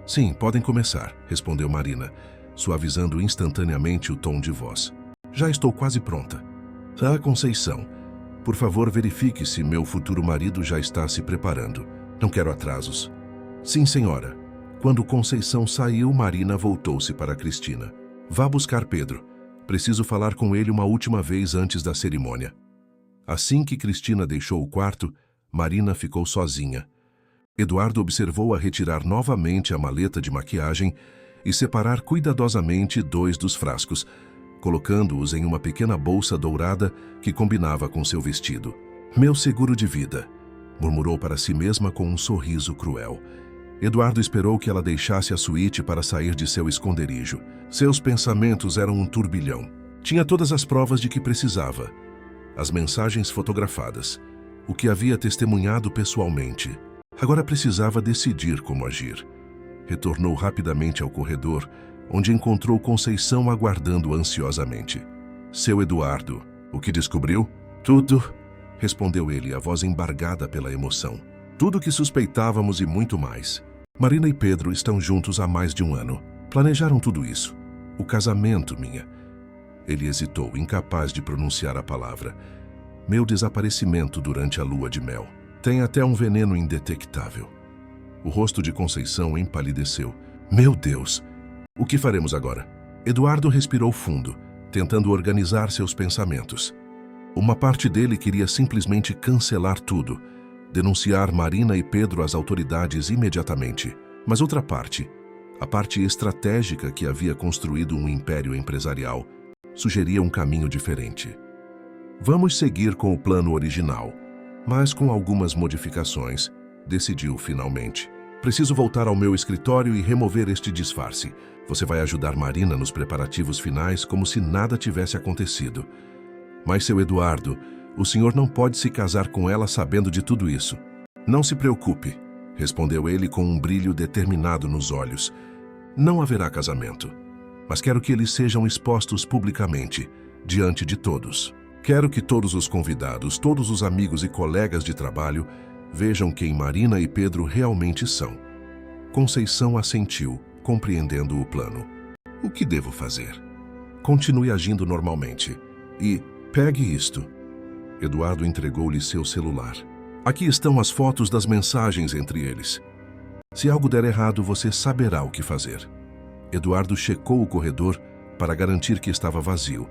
Sim, podem começar, respondeu Marina, suavizando instantaneamente o tom de voz. Já estou quase pronta. Ah, Conceição, por favor verifique se meu futuro marido já está se preparando. Não quero atrasos. Sim, senhora. Quando Conceição saiu, Marina voltou-se para Cristina. Vá buscar Pedro. Preciso falar com ele uma última vez antes da cerimônia. Assim que Cristina deixou o quarto, Marina ficou sozinha. Eduardo observou-a retirar novamente a maleta de maquiagem e separar cuidadosamente 2 dos frascos, colocando-os em uma pequena bolsa dourada que combinava com seu vestido. Meu seguro de vida, murmurou para si mesma com um sorriso cruel. Eduardo esperou que ela deixasse a suíte para sair de seu esconderijo. Seus pensamentos eram um turbilhão. Tinha todas as provas de que precisava. As mensagens fotografadas, o que havia testemunhado pessoalmente. Agora precisava decidir como agir. Retornou rapidamente ao corredor, onde encontrou Conceição aguardando ansiosamente. Seu Eduardo, o que descobriu? Tudo, respondeu ele, a voz embargada pela emoção. Tudo o que suspeitávamos e muito mais. Marina e Pedro estão juntos há mais de 1 ano. Planejaram tudo isso. O casamento, minha. Ele hesitou, incapaz de pronunciar a palavra. Meu desaparecimento durante a lua de mel. Tem até um veneno indetectável. O rosto de Conceição empalideceu. Meu Deus! O que faremos agora? Eduardo respirou fundo, tentando organizar seus pensamentos. Uma parte dele queria simplesmente cancelar tudo, denunciar Marina e Pedro às autoridades imediatamente. Mas outra parte, a parte estratégica que havia construído um império empresarial, sugeria um caminho diferente. Vamos seguir com o plano original, mas com algumas modificações, decidiu finalmente. Preciso voltar ao meu escritório e remover este disfarce. Você vai ajudar Marina nos preparativos finais como se nada tivesse acontecido. Mas, seu Eduardo, o senhor não pode se casar com ela sabendo de tudo isso. Não se preocupe, respondeu ele com um brilho determinado nos olhos. Não haverá casamento, mas quero que eles sejam expostos publicamente, diante de todos. Quero que todos os convidados, todos os amigos e colegas de trabalho vejam quem Marina e Pedro realmente são. Conceição assentiu, compreendendo o plano. O que devo fazer? Continue agindo normalmente. E pegue isto. Eduardo entregou-lhe seu celular. Aqui estão as fotos das mensagens entre eles. Se algo der errado, você saberá o que fazer. Eduardo checou o corredor para garantir que estava vazio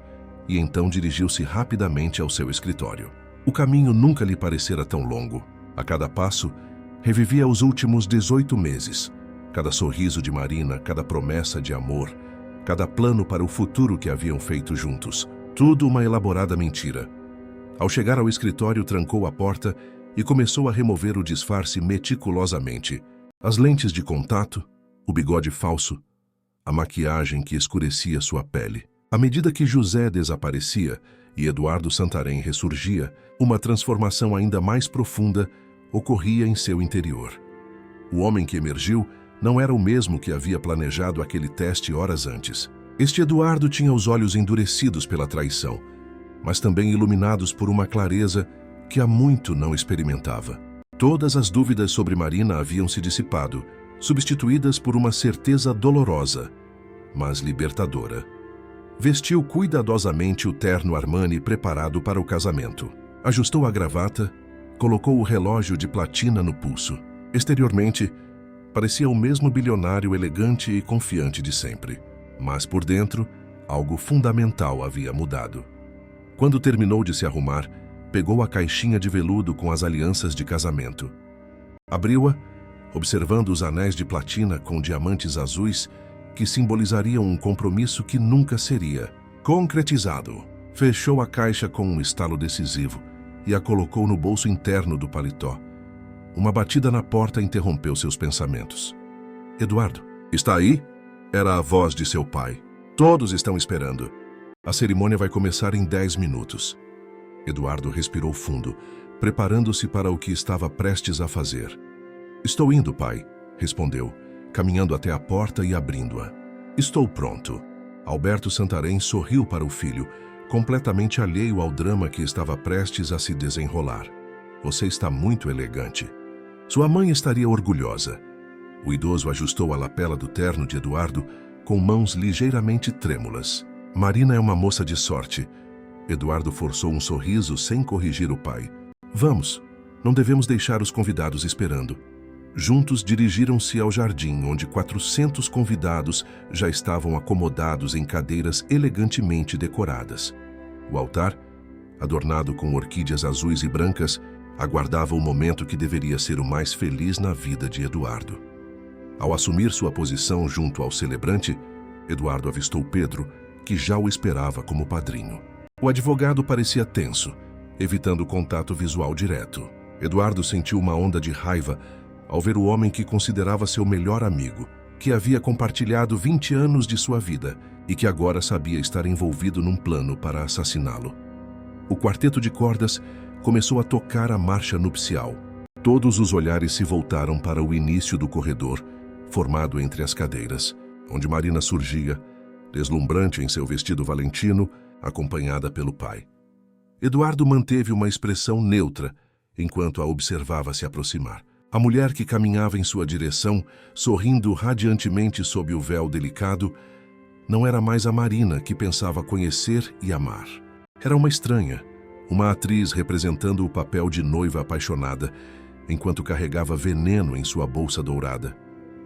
e então dirigiu-se rapidamente ao seu escritório. O caminho nunca lhe parecera tão longo. A cada passo, revivia os últimos 18 meses. Cada sorriso de Marina, cada promessa de amor, cada plano para o futuro que haviam feito juntos. Tudo uma elaborada mentira. Ao chegar ao escritório, trancou a porta e começou a remover o disfarce meticulosamente. As lentes de contato, o bigode falso, a maquiagem que escurecia sua pele. À medida que José desaparecia e Eduardo Santarém ressurgia, uma transformação ainda mais profunda ocorria em seu interior. O homem que emergiu não era o mesmo que havia planejado aquele teste horas antes. Este Eduardo tinha os olhos endurecidos pela traição, mas também iluminados por uma clareza que há muito não experimentava. Todas as dúvidas sobre Marina haviam se dissipado, substituídas por uma certeza dolorosa, mas libertadora. Vestiu cuidadosamente o terno Armani preparado para o casamento. Ajustou a gravata, colocou o relógio de platina no pulso. Exteriormente, parecia o mesmo bilionário elegante e confiante de sempre. Mas por dentro, algo fundamental havia mudado. Quando terminou de se arrumar, pegou a caixinha de veludo com as alianças de casamento. Abriu-a, observando os anéis de platina com diamantes azuis que simbolizariam um compromisso que nunca seria concretizado. Fechou a caixa com um estalo decisivo e a colocou no bolso interno do paletó. Uma batida na porta interrompeu seus pensamentos. Eduardo, está aí? Era a voz de seu pai. Todos estão esperando. A cerimônia vai começar em 10 minutos. Eduardo respirou fundo, preparando-se para o que estava prestes a fazer. Estou indo, pai, respondeu, caminhando até a porta e abrindo-a. Estou pronto. Alberto Santarém sorriu para o filho, completamente alheio ao drama que estava prestes a se desenrolar. Você está muito elegante. Sua mãe estaria orgulhosa. O idoso ajustou a lapela do terno de Eduardo com mãos ligeiramente trêmulas. Marina é uma moça de sorte. Eduardo forçou um sorriso sem corrigir o pai. Vamos, não devemos deixar os convidados esperando. Juntos dirigiram-se ao jardim, onde 400 convidados já estavam acomodados em cadeiras elegantemente decoradas. O altar, adornado com orquídeas azuis e brancas, aguardava o momento que deveria ser o mais feliz na vida de Eduardo. Ao assumir sua posição junto ao celebrante, Eduardo avistou Pedro, que já o esperava como padrinho. O advogado parecia tenso, evitando contato visual direto. Eduardo sentiu uma onda de raiva ao ver o homem que considerava seu melhor amigo, que havia compartilhado 20 anos de sua vida e que agora sabia estar envolvido num plano para assassiná-lo. O quarteto de cordas começou a tocar a marcha nupcial. Todos os olhares se voltaram para o início do corredor, formado entre as cadeiras, onde Marina surgia, deslumbrante em seu vestido valentino, acompanhada pelo pai. Eduardo manteve uma expressão neutra enquanto a observava se aproximar. A mulher que caminhava em sua direção, sorrindo radiantemente sob o véu delicado, não era mais a Marina que pensava conhecer e amar. Era uma estranha, uma atriz representando o papel de noiva apaixonada, enquanto carregava veneno em sua bolsa dourada.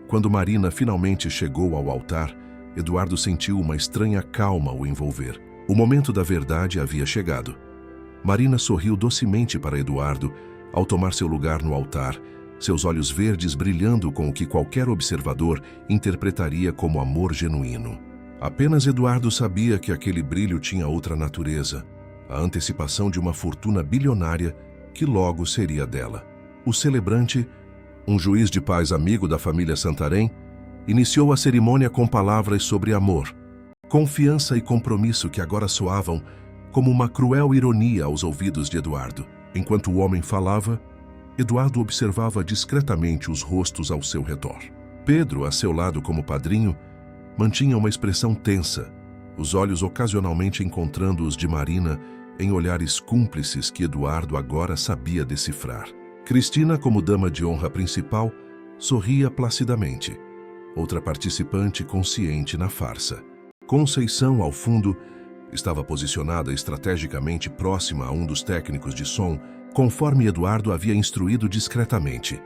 Quando Marina finalmente chegou ao altar, Eduardo sentiu uma estranha calma o envolver. O momento da verdade havia chegado. Marina sorriu docemente para Eduardo ao tomar seu lugar no altar, seus olhos verdes brilhando com o que qualquer observador interpretaria como amor genuíno. Apenas Eduardo sabia que aquele brilho tinha outra natureza, a antecipação de uma fortuna bilionária que logo seria dela. O celebrante, um juiz de paz amigo da família Santarém, iniciou a cerimônia com palavras sobre amor, confiança e compromisso que agora soavam como uma cruel ironia aos ouvidos de Eduardo. Enquanto o homem falava, Eduardo observava discretamente os rostos ao seu redor. Pedro, a seu lado como padrinho, mantinha uma expressão tensa, os olhos ocasionalmente encontrando os de Marina em olhares cúmplices que Eduardo agora sabia decifrar. Cristina, como dama de honra principal, sorria placidamente, outra participante consciente na farsa. Conceição, ao fundo, estava posicionada estrategicamente próxima a um dos técnicos de som, conforme Eduardo havia instruído discretamente.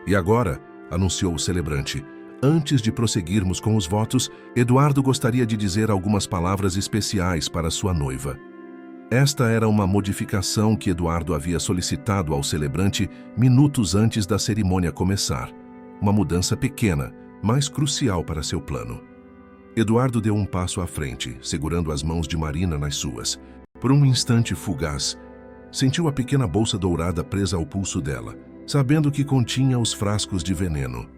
E agora, anunciou o celebrante, antes de prosseguirmos com os votos, Eduardo gostaria de dizer algumas palavras especiais para sua noiva. Esta era uma modificação que Eduardo havia solicitado ao celebrante minutos antes da cerimônia começar. Uma mudança pequena, mas crucial para seu plano. Eduardo deu um passo à frente, segurando as mãos de Marina nas suas. Por um instante fugaz, sentiu a pequena bolsa dourada presa ao pulso dela, sabendo que continha os frascos de veneno.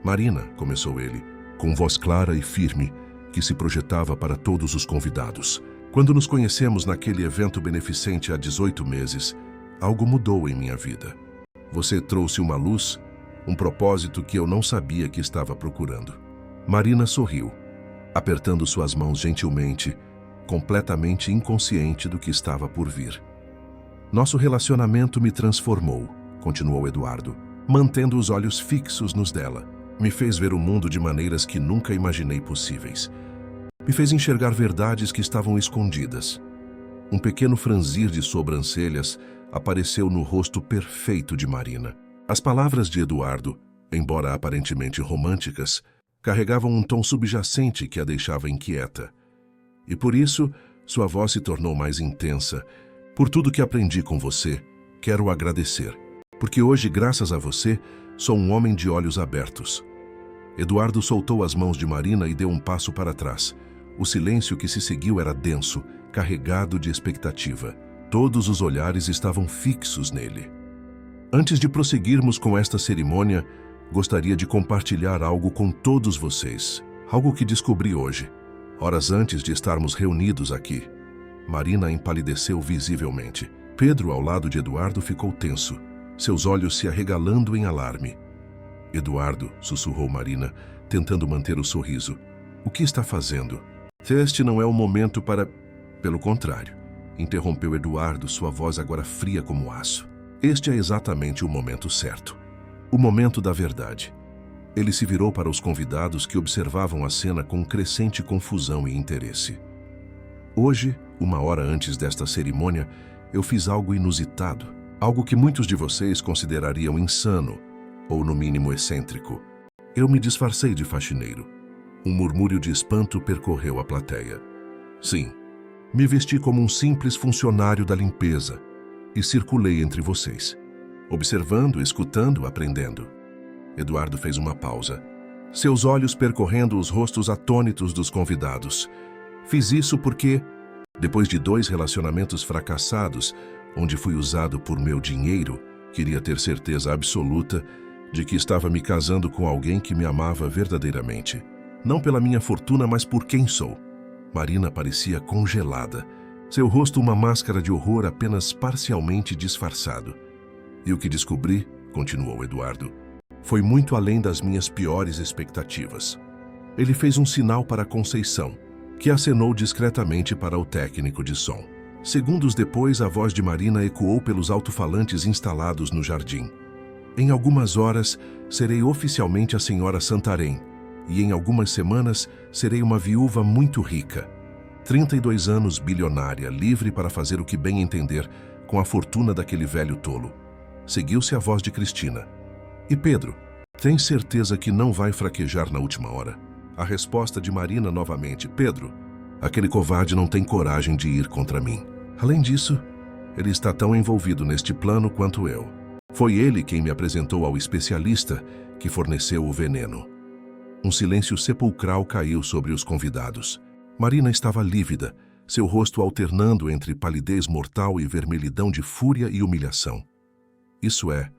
Marina, começou ele, com voz clara e firme, que se projetava para todos os convidados. Quando nos conhecemos naquele evento beneficente há 18 meses, algo mudou em minha vida. Você trouxe uma luz, um propósito que eu não sabia que estava procurando. Marina sorriu, apertando suas mãos gentilmente, completamente inconsciente do que estava por vir. Nosso relacionamento me transformou, continuou Eduardo, mantendo os olhos fixos nos dela. Me fez ver o mundo de maneiras que nunca imaginei possíveis. Me fez enxergar verdades que estavam escondidas. Um pequeno franzir de sobrancelhas apareceu no rosto perfeito de Marina. As palavras de Eduardo, embora aparentemente românticas, carregavam um tom subjacente que a deixava inquieta. E por isso, sua voz se tornou mais intensa. Por tudo que aprendi com você, quero agradecer. Porque hoje, graças a você, sou um homem de olhos abertos. Eduardo soltou as mãos de Marina e deu um passo para trás. O silêncio que se seguiu era denso, carregado de expectativa. Todos os olhares estavam fixos nele. Antes de prosseguirmos com esta cerimônia, gostaria de compartilhar algo com todos vocês. Algo que descobri hoje, horas antes de estarmos reunidos aqui. Marina empalideceu visivelmente. Pedro, ao lado de Eduardo, ficou tenso, seus olhos se arregalando em alarme. Eduardo, sussurrou Marina, tentando manter o sorriso. O que está fazendo? Este não é o momento para... Pelo contrário, interrompeu Eduardo, sua voz agora fria como aço. Este é exatamente o momento certo. O momento da verdade. Ele se virou para os convidados que observavam a cena com crescente confusão e interesse. Hoje, 1 hora antes desta cerimônia, eu fiz algo inusitado. Algo que muitos de vocês considerariam insano, ou no mínimo excêntrico. Eu me disfarcei de faxineiro. Um murmúrio de espanto percorreu a plateia. Sim, me vesti como um simples funcionário da limpeza e circulei entre vocês, observando, escutando, aprendendo. Eduardo fez uma pausa, seus olhos percorrendo os rostos atônitos dos convidados. Fiz isso porque, depois de 2 relacionamentos fracassados, onde fui usado por meu dinheiro, queria ter certeza absoluta de que estava me casando com alguém que me amava verdadeiramente. Não pela minha fortuna, mas por quem sou. Marina parecia congelada, seu rosto uma máscara de horror apenas parcialmente disfarçado. E o que descobri, continuou Eduardo, foi muito além das minhas piores expectativas. Ele fez um sinal para Conceição, que acenou discretamente para o técnico de som. Segundos depois, a voz de Marina ecoou pelos alto-falantes instalados no jardim. Em algumas horas, serei oficialmente a senhora Santarém, e em algumas semanas serei uma viúva muito rica. 32 anos, bilionária, livre para fazer o que bem entender com a fortuna daquele velho tolo. Seguiu-se a voz de Cristina. E Pedro, tem certeza que não vai fraquejar na última hora? A resposta de Marina novamente. Pedro, aquele covarde não tem coragem de ir contra mim. Além disso, ele está tão envolvido neste plano quanto eu. Foi ele quem me apresentou ao especialista que forneceu o veneno. Um silêncio sepulcral caiu sobre os convidados. Marina estava lívida, seu rosto alternando entre palidez mortal e vermelhidão de fúria e humilhação. Isso é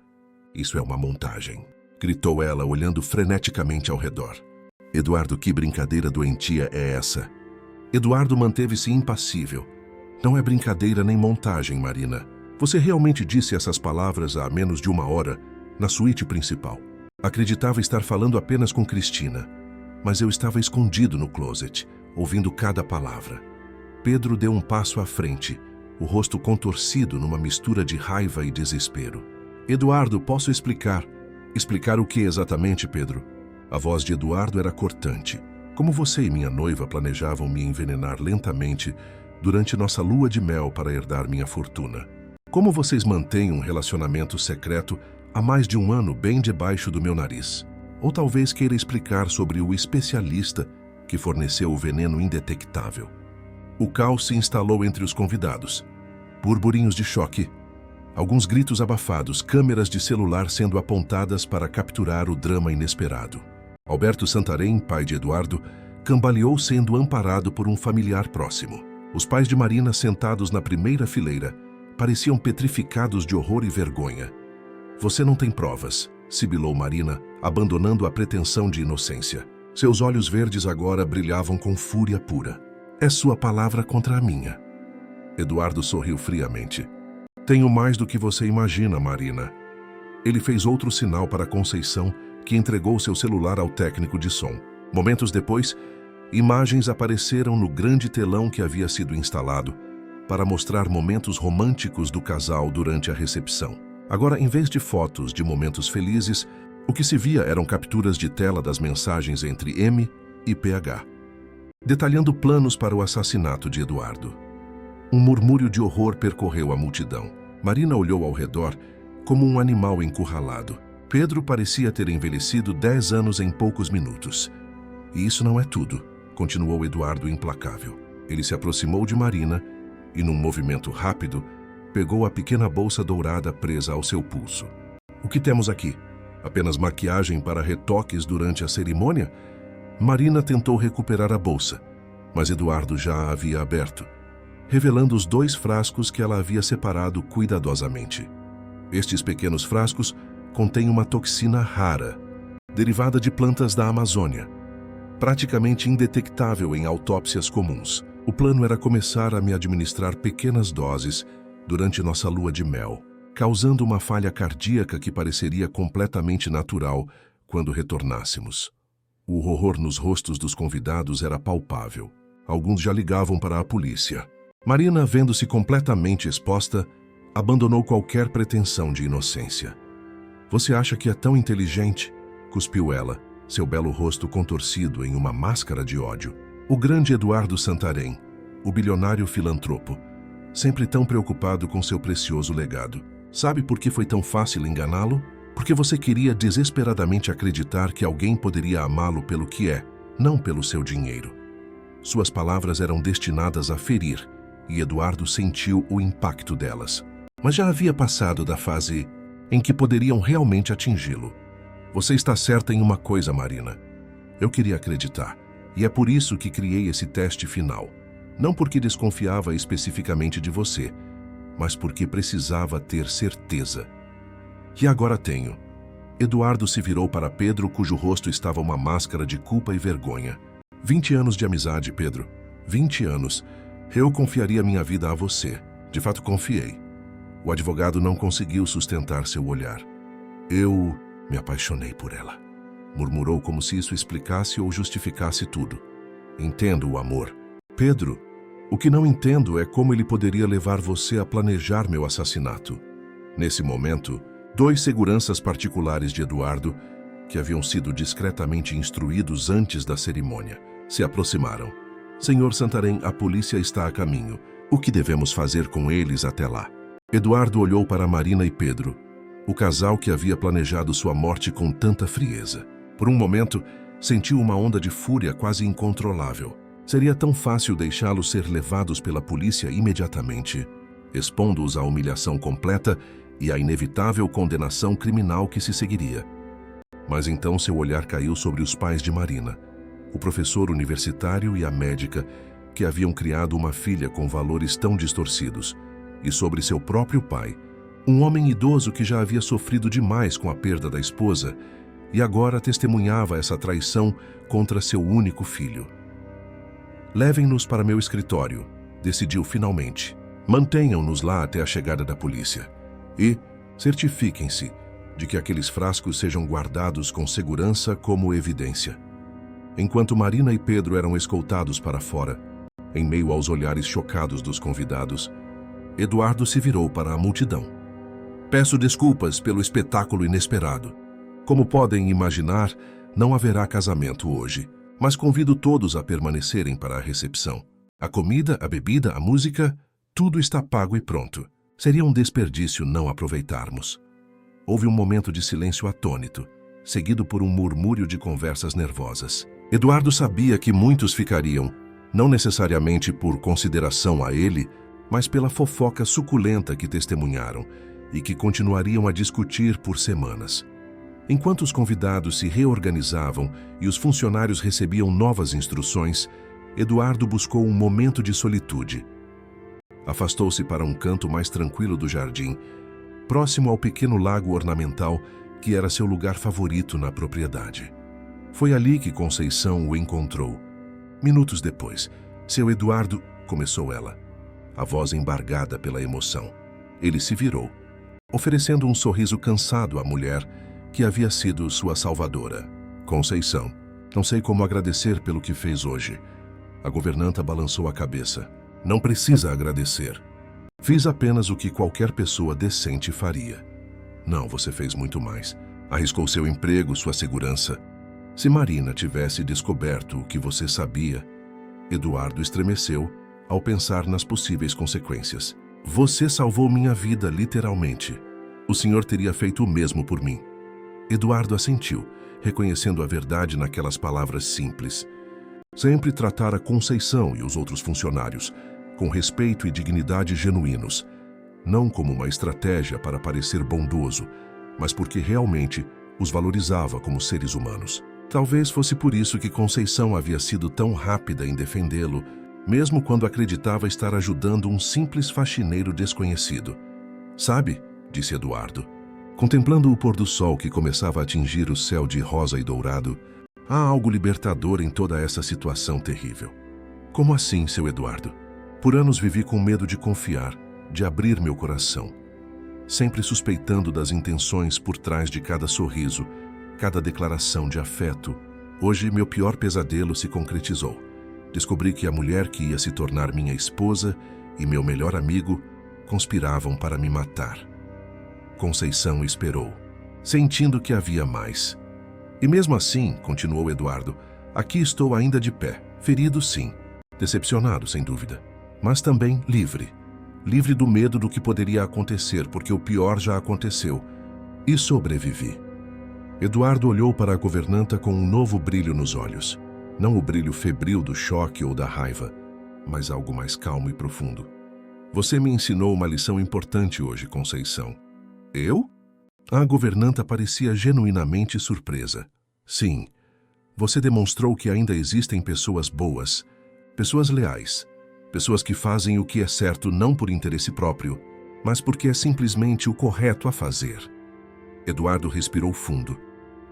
uma montagem, gritou ela, olhando freneticamente ao redor. Eduardo, que brincadeira doentia é essa? Eduardo manteve-se impassível. Não é brincadeira nem montagem, Marina. Você realmente disse essas palavras há menos de 1 hora, na suíte principal. Acreditava estar falando apenas com Cristina, mas eu estava escondido no closet, ouvindo cada palavra. Pedro deu um passo à frente, o rosto contorcido numa mistura de raiva e desespero. Eduardo, posso explicar? Explicar o que exatamente, Pedro? A voz de Eduardo era cortante. Como você e minha noiva planejavam me envenenar lentamente durante nossa lua de mel para herdar minha fortuna? Como vocês mantêm um relacionamento secreto há mais de 1 ano bem debaixo do meu nariz? Ou talvez queira explicar sobre o especialista que forneceu o veneno indetectável. O caos se instalou entre os convidados. Burburinhos de choque, alguns gritos abafados, câmeras de celular sendo apontadas para capturar o drama inesperado. Alberto Santarém, pai de Eduardo, cambaleou sendo amparado por um familiar próximo. Os pais de Marina, sentados na primeira fileira, pareciam petrificados de horror e vergonha. Você não tem provas, sibilou Marina, abandonando a pretensão de inocência. Seus olhos verdes agora brilhavam com fúria pura. É sua palavra contra a minha. Eduardo sorriu friamente. Tenho mais do que você imagina, Marina. Ele fez outro sinal para Conceição, que entregou seu celular ao técnico de som. Momentos depois, imagens apareceram no grande telão que havia sido instalado, para mostrar momentos românticos do casal durante a recepção. Agora, em vez de fotos de momentos felizes, o que se via eram capturas de tela das mensagens entre M e PH, detalhando planos para o assassinato de Eduardo. Um murmúrio de horror percorreu a multidão. Marina olhou ao redor como um animal encurralado. Pedro parecia ter envelhecido 10 anos em poucos minutos. E isso não é tudo, continuou Eduardo implacável. Ele se aproximou de Marina e, num movimento rápido, pegou a pequena bolsa dourada presa ao seu pulso. O que temos aqui? Apenas maquiagem para retoques durante a cerimônia? Marina tentou recuperar a bolsa, mas Eduardo já a havia aberto, revelando os 2 frascos que ela havia separado cuidadosamente. Estes pequenos frascos contêm uma toxina rara, derivada de plantas da Amazônia, praticamente indetectável em autópsias comuns. O plano era começar a me administrar pequenas doses durante nossa lua de mel, causando uma falha cardíaca que pareceria completamente natural quando retornássemos. O horror nos rostos dos convidados era palpável. Alguns já ligavam para a polícia. Marina, vendo-se completamente exposta, abandonou qualquer pretensão de inocência. "Você acha que é tão inteligente?" cuspiu ela, seu belo rosto contorcido em uma máscara de ódio. O grande Eduardo Santarém, o bilionário filantropo, sempre tão preocupado com seu precioso legado. Sabe por que foi tão fácil enganá-lo? Porque você queria desesperadamente acreditar que alguém poderia amá-lo pelo que é, não pelo seu dinheiro. Suas palavras eram destinadas a ferir, e Eduardo sentiu o impacto delas. Mas já havia passado da fase em que poderiam realmente atingi-lo. Você está certa em uma coisa, Marina. Eu queria acreditar, e é por isso que criei esse teste final. Não porque desconfiava especificamente de você, mas porque precisava ter certeza. E agora tenho. Eduardo se virou para Pedro, cujo rosto estava uma máscara de culpa e vergonha. 20 anos de amizade, Pedro. 20 anos. Eu confiaria minha vida a você. De fato, confiei. O advogado não conseguiu sustentar seu olhar. Eu me apaixonei por ela. Murmurou como se isso explicasse ou justificasse tudo. Entendo o amor. Pedro, o que não entendo é como ele poderia levar você a planejar meu assassinato. Nesse momento, 2 seguranças particulares de Eduardo, que haviam sido discretamente instruídos antes da cerimônia, se aproximaram. Senhor Santarém, a polícia está a caminho. O que devemos fazer com eles até lá? Eduardo olhou para Marina e Pedro, o casal que havia planejado sua morte com tanta frieza. Por um momento, sentiu uma onda de fúria quase incontrolável. Seria tão fácil deixá-los ser levados pela polícia imediatamente, expondo-os à humilhação completa e à inevitável condenação criminal que se seguiria. Mas então seu olhar caiu sobre os pais de Marina, o professor universitário e a médica que haviam criado uma filha com valores tão distorcidos, e sobre seu próprio pai, um homem idoso que já havia sofrido demais com a perda da esposa e agora testemunhava essa traição contra seu único filho. Levem-nos para meu escritório, decidiu finalmente. Mantenham-nos lá até a chegada da polícia. E certifiquem-se de que aqueles frascos sejam guardados com segurança como evidência. Enquanto Marina e Pedro eram escoltados para fora, em meio aos olhares chocados dos convidados, Eduardo se virou para a multidão. Peço desculpas pelo espetáculo inesperado. Como podem imaginar, não haverá casamento hoje, mas convido todos a permanecerem para a recepção. A comida, a bebida, a música, tudo está pago e pronto. Seria um desperdício não aproveitarmos. Houve um momento de silêncio atônito, seguido por um murmúrio de conversas nervosas. Eduardo sabia que muitos ficariam, não necessariamente por consideração a ele, mas pela fofoca suculenta que testemunharam e que continuariam a discutir por semanas. Enquanto os convidados se reorganizavam e os funcionários recebiam novas instruções, Eduardo buscou um momento de solitude. Afastou-se para um canto mais tranquilo do jardim, próximo ao pequeno lago ornamental que era seu lugar favorito na propriedade. Foi ali que Conceição o encontrou. Minutos depois, seu Eduardo, começou ela, a voz embargada pela emoção. Ele se virou, oferecendo um sorriso cansado à mulher que havia sido sua salvadora. Conceição, não sei como agradecer pelo que fez hoje. A governanta balançou a cabeça. Não precisa agradecer. Fiz apenas o que qualquer pessoa decente faria. Não, você fez muito mais. Arriscou seu emprego, sua segurança. Se Marina tivesse descoberto o que você sabia... Eduardo estremeceu ao pensar nas possíveis consequências. Você salvou minha vida, literalmente. O senhor teria feito o mesmo por mim. Eduardo assentiu, reconhecendo a verdade naquelas palavras simples. Sempre tratara Conceição e os outros funcionários com respeito e dignidade genuínos, não como uma estratégia para parecer bondoso, mas porque realmente os valorizava como seres humanos. Talvez fosse por isso que Conceição havia sido tão rápida em defendê-lo, mesmo quando acreditava estar ajudando um simples faxineiro desconhecido. Sabe, disse Eduardo, contemplando o pôr do sol que começava a atingir o céu de rosa e dourado, há algo libertador em toda essa situação terrível. Como assim, seu Eduardo? Por anos vivi com medo de confiar, de abrir meu coração, sempre suspeitando das intenções por trás de cada sorriso, cada declaração de afeto. Hoje, meu pior pesadelo se concretizou. Descobri que a mulher que ia se tornar minha esposa e meu melhor amigo conspiravam para me matar. Conceição esperou, sentindo que havia mais. E mesmo assim, continuou Eduardo, aqui estou ainda de pé, ferido sim, decepcionado sem dúvida, mas também livre. Livre do medo do que poderia acontecer, porque o pior já aconteceu, e sobrevivi. Eduardo olhou para a governanta com um novo brilho nos olhos. Não o brilho febril do choque ou da raiva, mas algo mais calmo e profundo. Você me ensinou uma lição importante hoje, Conceição. Eu? A governanta parecia genuinamente surpresa. Sim, você demonstrou que ainda existem pessoas boas, pessoas leais, pessoas que fazem o que é certo não por interesse próprio, mas porque é simplesmente o correto a fazer. Eduardo respirou fundo,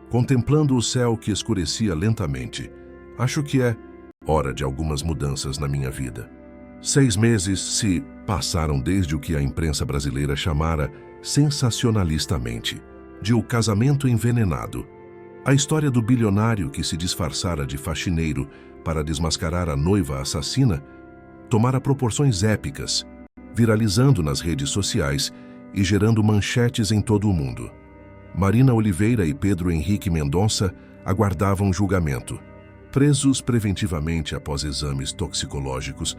contemplando o céu que escurecia lentamente. Acho que é hora de algumas mudanças na minha vida. 6 meses se passaram desde o que a imprensa brasileira chamara sensacionalistamente de o casamento envenenado. A história do bilionário que se disfarçara de faxineiro para desmascarar a noiva assassina tomara proporções épicas, viralizando nas redes sociais e gerando manchetes em todo o mundo. Marina Oliveira e Pedro Henrique Mendonça aguardavam julgamento, presos preventivamente após exames toxicológicos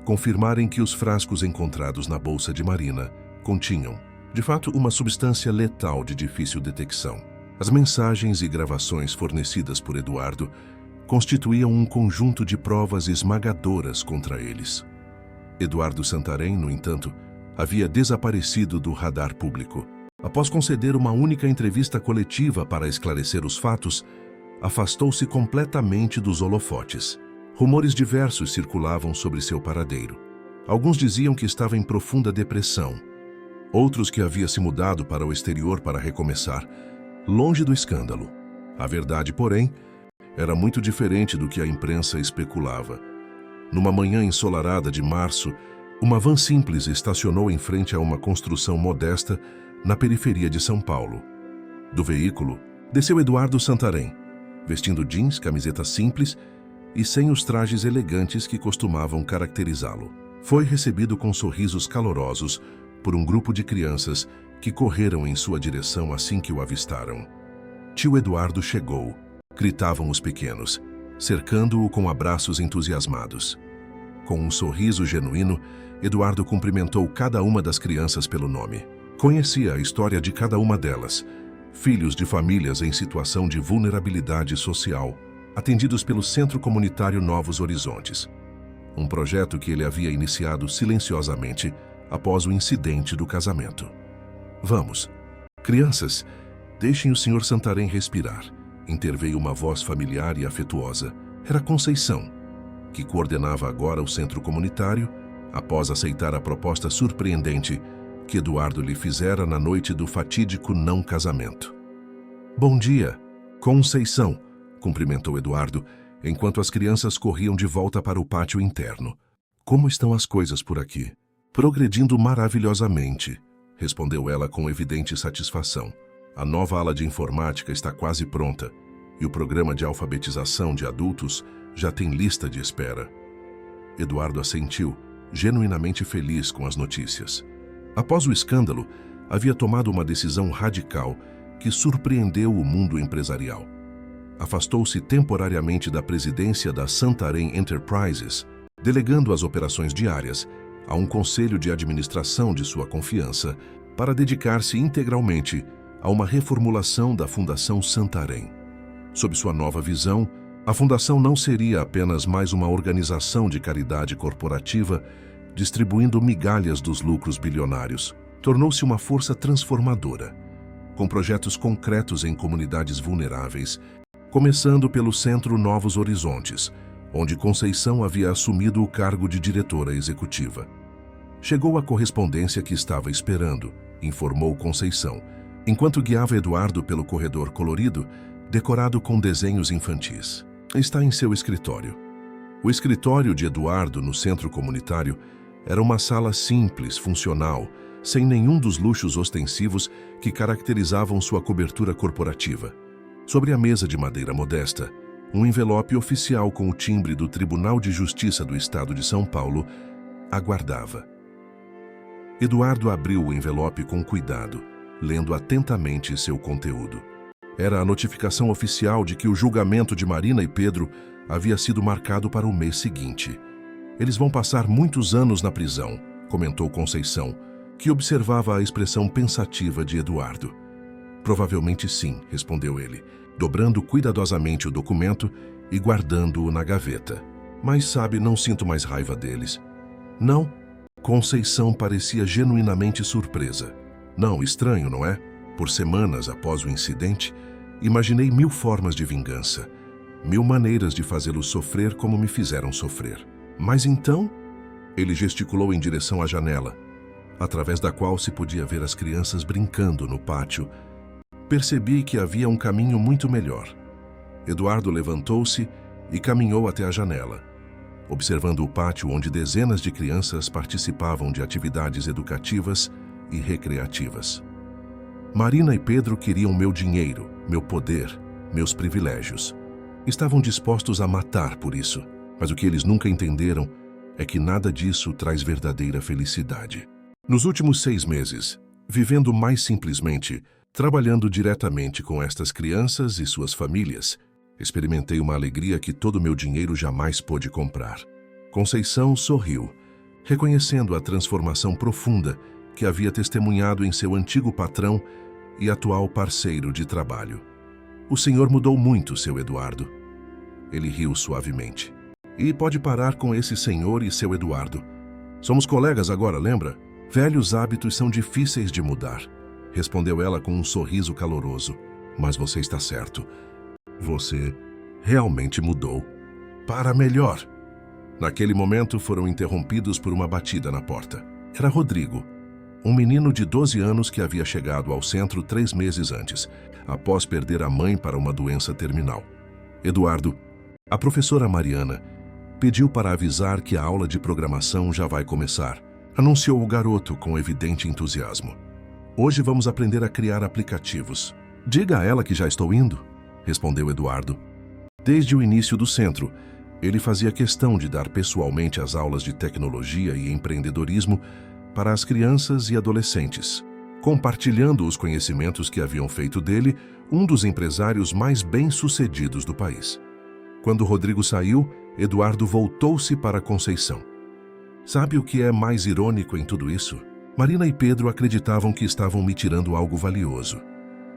confirmarem que os frascos encontrados na bolsa de Marina continham, de fato, uma substância letal de difícil detecção. As mensagens e gravações fornecidas por Eduardo constituíam um conjunto de provas esmagadoras contra eles. Eduardo Santarém, no entanto, havia desaparecido do radar público. Após conceder uma única entrevista coletiva para esclarecer os fatos, afastou-se completamente dos holofotes. Rumores diversos circulavam sobre seu paradeiro. Alguns diziam que estava em profunda depressão, outros que havia se mudado para o exterior para recomeçar, longe do escândalo. A verdade, porém, era muito diferente do que a imprensa especulava. Numa manhã ensolarada de março, uma van simples estacionou em frente a uma construção modesta na periferia de São Paulo. Do veículo, desceu Eduardo Santarém, vestindo jeans, camiseta simples e sem os trajes elegantes que costumavam caracterizá-lo. Foi recebido com sorrisos calorosos por um grupo de crianças que correram em sua direção assim que o avistaram. Tio Eduardo chegou, gritavam os pequenos, cercando-o com abraços entusiasmados. Com um sorriso genuíno, Eduardo cumprimentou cada uma das crianças pelo nome. Conhecia a história de cada uma delas, filhos de famílias em situação de vulnerabilidade social, atendidos pelo Centro Comunitário Novos Horizontes, um projeto que ele havia iniciado silenciosamente após o incidente do casamento. Vamos, crianças, deixem o Sr. Santarém respirar, interveio uma voz familiar e afetuosa. Era Conceição, que coordenava agora o centro comunitário, após aceitar a proposta surpreendente que Eduardo lhe fizera na noite do fatídico não casamento. Bom dia, Conceição, cumprimentou Eduardo, enquanto as crianças corriam de volta para o pátio interno. Como estão as coisas por aqui? Progredindo maravilhosamente, respondeu ela com evidente satisfação. A nova ala de informática está quase pronta e o programa de alfabetização de adultos já tem lista de espera. Eduardo assentiu, genuinamente feliz com as notícias. Após o escândalo, havia tomado uma decisão radical que surpreendeu o mundo empresarial. Afastou-se temporariamente da presidência da Santarém Enterprises, delegando as operações diárias a um conselho de administração de sua confiança para dedicar-se integralmente a uma reformulação da Fundação Santarém. Sob sua nova visão, a Fundação não seria apenas mais uma organização de caridade corporativa distribuindo migalhas dos lucros bilionários. Tornou-se uma força transformadora, com projetos concretos em comunidades vulneráveis, começando pelo Centro Novos Horizontes, onde Conceição havia assumido o cargo de diretora executiva. Chegou a correspondência que estava esperando, informou Conceição, enquanto guiava Eduardo pelo corredor colorido, decorado com desenhos infantis. Está em seu escritório. O escritório de Eduardo no centro comunitário era uma sala simples, funcional, sem nenhum dos luxos ostensivos que caracterizavam sua cobertura corporativa. Sobre a mesa de madeira modesta, um envelope oficial com o timbre do Tribunal de Justiça do Estado de São Paulo aguardava. Eduardo abriu o envelope com cuidado, lendo atentamente seu conteúdo. Era a notificação oficial de que o julgamento de Marina e Pedro havia sido marcado para o mês seguinte. Eles vão passar muitos anos na prisão, comentou Conceição, que observava a expressão pensativa de Eduardo. Provavelmente sim, respondeu ele, dobrando cuidadosamente o documento e guardando-o na gaveta. Mas sabe, não sinto mais raiva deles. Não? Conceição parecia genuinamente surpresa. Não, estranho, não é? Por semanas após o incidente, imaginei 1000 formas de vingança, 1000 maneiras de fazê-los sofrer como me fizeram sofrer. Mas então, ele gesticulou em direção à janela, através da qual se podia ver as crianças brincando no pátio. Percebi que havia um caminho muito melhor. Eduardo levantou-se e caminhou até a janela, observando o pátio onde dezenas de crianças participavam de atividades educativas e recreativas. Marina e Pedro queriam meu dinheiro, meu poder, meus privilégios. Estavam dispostos a matar por isso, mas o que eles nunca entenderam é que nada disso traz verdadeira felicidade. Nos últimos 6 meses, vivendo mais simplesmente, trabalhando diretamente com estas crianças e suas famílias, experimentei uma alegria que todo meu dinheiro jamais pôde comprar. Conceição sorriu, reconhecendo a transformação profunda que havia testemunhado em seu antigo patrão e atual parceiro de trabalho. O senhor mudou muito, seu Eduardo. Ele riu suavemente. E pode parar com esse senhor e seu Eduardo. Somos colegas agora, lembra? Velhos hábitos são difíceis de mudar, respondeu ela com um sorriso caloroso. Mas você está certo. Você realmente mudou. Para melhor. Naquele momento foram interrompidos por uma batida na porta. Era Rodrigo, um menino de 12 anos que havia chegado ao centro 3 meses antes, após perder a mãe para uma doença terminal. Eduardo, a professora Mariana, pediu para avisar que a aula de programação já vai começar, anunciou o garoto com evidente entusiasmo. Hoje vamos aprender a criar aplicativos. Diga a ela que já estou indo, respondeu Eduardo. Desde o início do centro, ele fazia questão de dar pessoalmente as aulas de tecnologia e empreendedorismo para as crianças e adolescentes, compartilhando os conhecimentos que haviam feito dele um dos empresários mais bem-sucedidos do país. Quando Rodrigo saiu, Eduardo voltou-se para Conceição. Sabe o que é mais irônico em tudo isso? Marina e Pedro acreditavam que estavam me tirando algo valioso.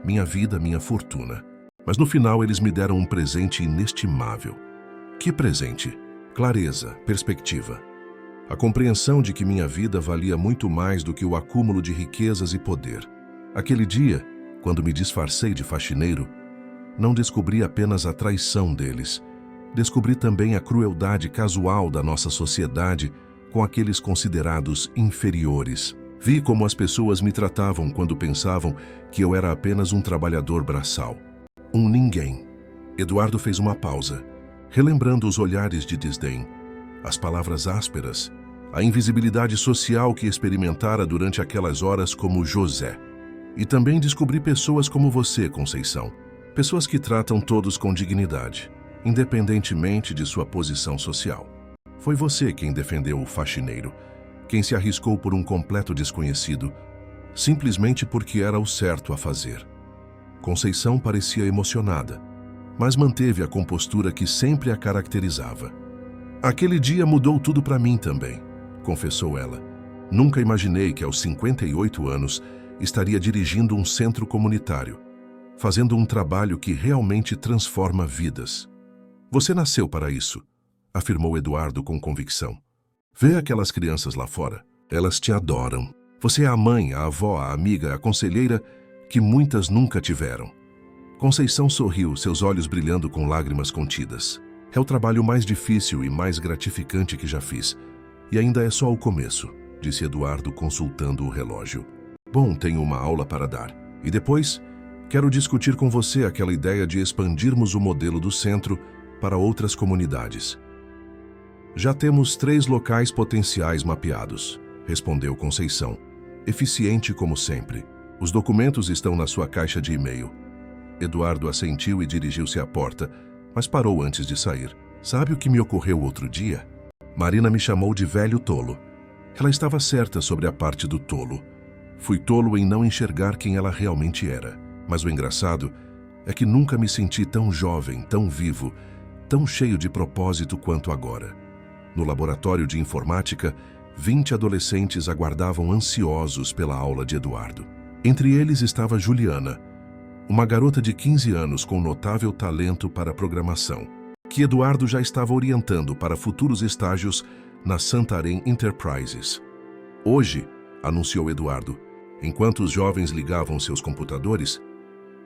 Minha vida, minha fortuna. Mas no final eles me deram um presente inestimável. Que presente? Clareza, perspectiva. A compreensão de que minha vida valia muito mais do que o acúmulo de riquezas e poder. Aquele dia, quando me disfarcei de faxineiro, não descobri apenas a traição deles. Descobri também a crueldade casual da nossa sociedade com aqueles considerados inferiores. Vi como as pessoas me tratavam quando pensavam que eu era apenas um trabalhador braçal. Um ninguém. Eduardo fez uma pausa, relembrando os olhares de desdém, as palavras ásperas, a invisibilidade social que experimentara durante aquelas horas como José. E também descobri pessoas como você, Conceição. Pessoas que tratam todos com dignidade, independentemente de sua posição social. Foi você quem defendeu o faxineiro, quem se arriscou por um completo desconhecido, simplesmente porque era o certo a fazer. Conceição parecia emocionada, mas manteve a compostura que sempre a caracterizava. Aquele dia mudou tudo para mim também, confessou ela. Nunca imaginei que aos 58 anos estaria dirigindo um centro comunitário, fazendo um trabalho que realmente transforma vidas. Você nasceu para isso, afirmou Eduardo com convicção. Vê aquelas crianças lá fora. Elas te adoram. Você é a mãe, a avó, a amiga, a conselheira que muitas nunca tiveram. Conceição sorriu, seus olhos brilhando com lágrimas contidas. É o trabalho mais difícil e mais gratificante que já fiz. E ainda é só o começo, disse Eduardo consultando o relógio. Bom, tenho uma aula para dar. E depois, quero discutir com você aquela ideia de expandirmos o modelo do centro para outras comunidades. Já temos 3 locais potenciais mapeados, respondeu Conceição, eficiente como sempre. Os documentos estão na sua caixa de e-mail. Eduardo assentiu e dirigiu-se à porta, mas parou antes de sair. Sabe o que me ocorreu outro dia? Marina me chamou de velho tolo. Ela estava certa sobre a parte do tolo. Fui tolo em não enxergar quem ela realmente era. Mas o engraçado é que nunca me senti tão jovem, tão vivo, tão cheio de propósito quanto agora. No laboratório de informática, 20 adolescentes aguardavam ansiosos pela aula de Eduardo. Entre eles estava Juliana, uma garota de 15 anos com notável talento para programação, que Eduardo já estava orientando para futuros estágios na Santarém Enterprises. Hoje, anunciou Eduardo, enquanto os jovens ligavam seus computadores,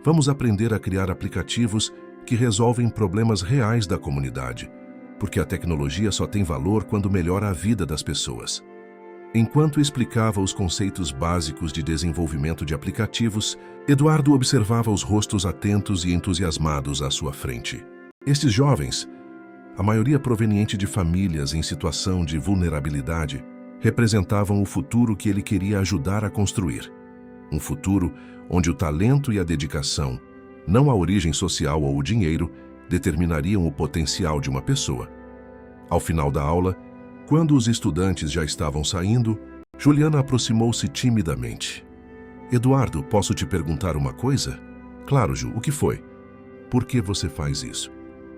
vamos aprender a criar aplicativos que resolvem problemas reais da comunidade, porque a tecnologia só tem valor quando melhora a vida das pessoas. Enquanto explicava os conceitos básicos de desenvolvimento de aplicativos, Eduardo observava os rostos atentos e entusiasmados à sua frente. Estes jovens, a maioria proveniente de famílias em situação de vulnerabilidade, representavam o futuro que ele queria ajudar a construir. Um futuro onde o talento e a dedicação, não a origem social ou o dinheiro, determinariam o potencial de uma pessoa. Ao final da aula, quando os estudantes já estavam saindo, Juliana aproximou-se timidamente. Eduardo, posso te perguntar uma coisa? Claro, Ju, o que foi? Por que você faz isso?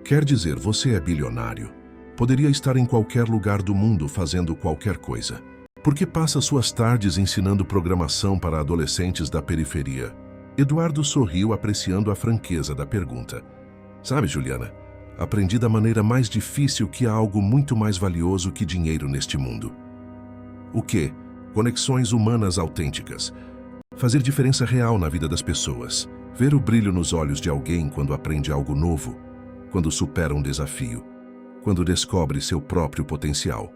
Quer dizer, você é bilionário. Poderia estar em qualquer lugar do mundo fazendo qualquer coisa. Por que passa suas tardes ensinando programação para adolescentes da periferia? Eduardo sorriu, apreciando a franqueza da pergunta. Sabe, Juliana, aprendi da maneira mais difícil que há algo muito mais valioso que dinheiro neste mundo. O quê? Conexões humanas autênticas. Fazer diferença real na vida das pessoas. Ver o brilho nos olhos de alguém quando aprende algo novo, quando supera um desafio, quando descobre seu próprio potencial.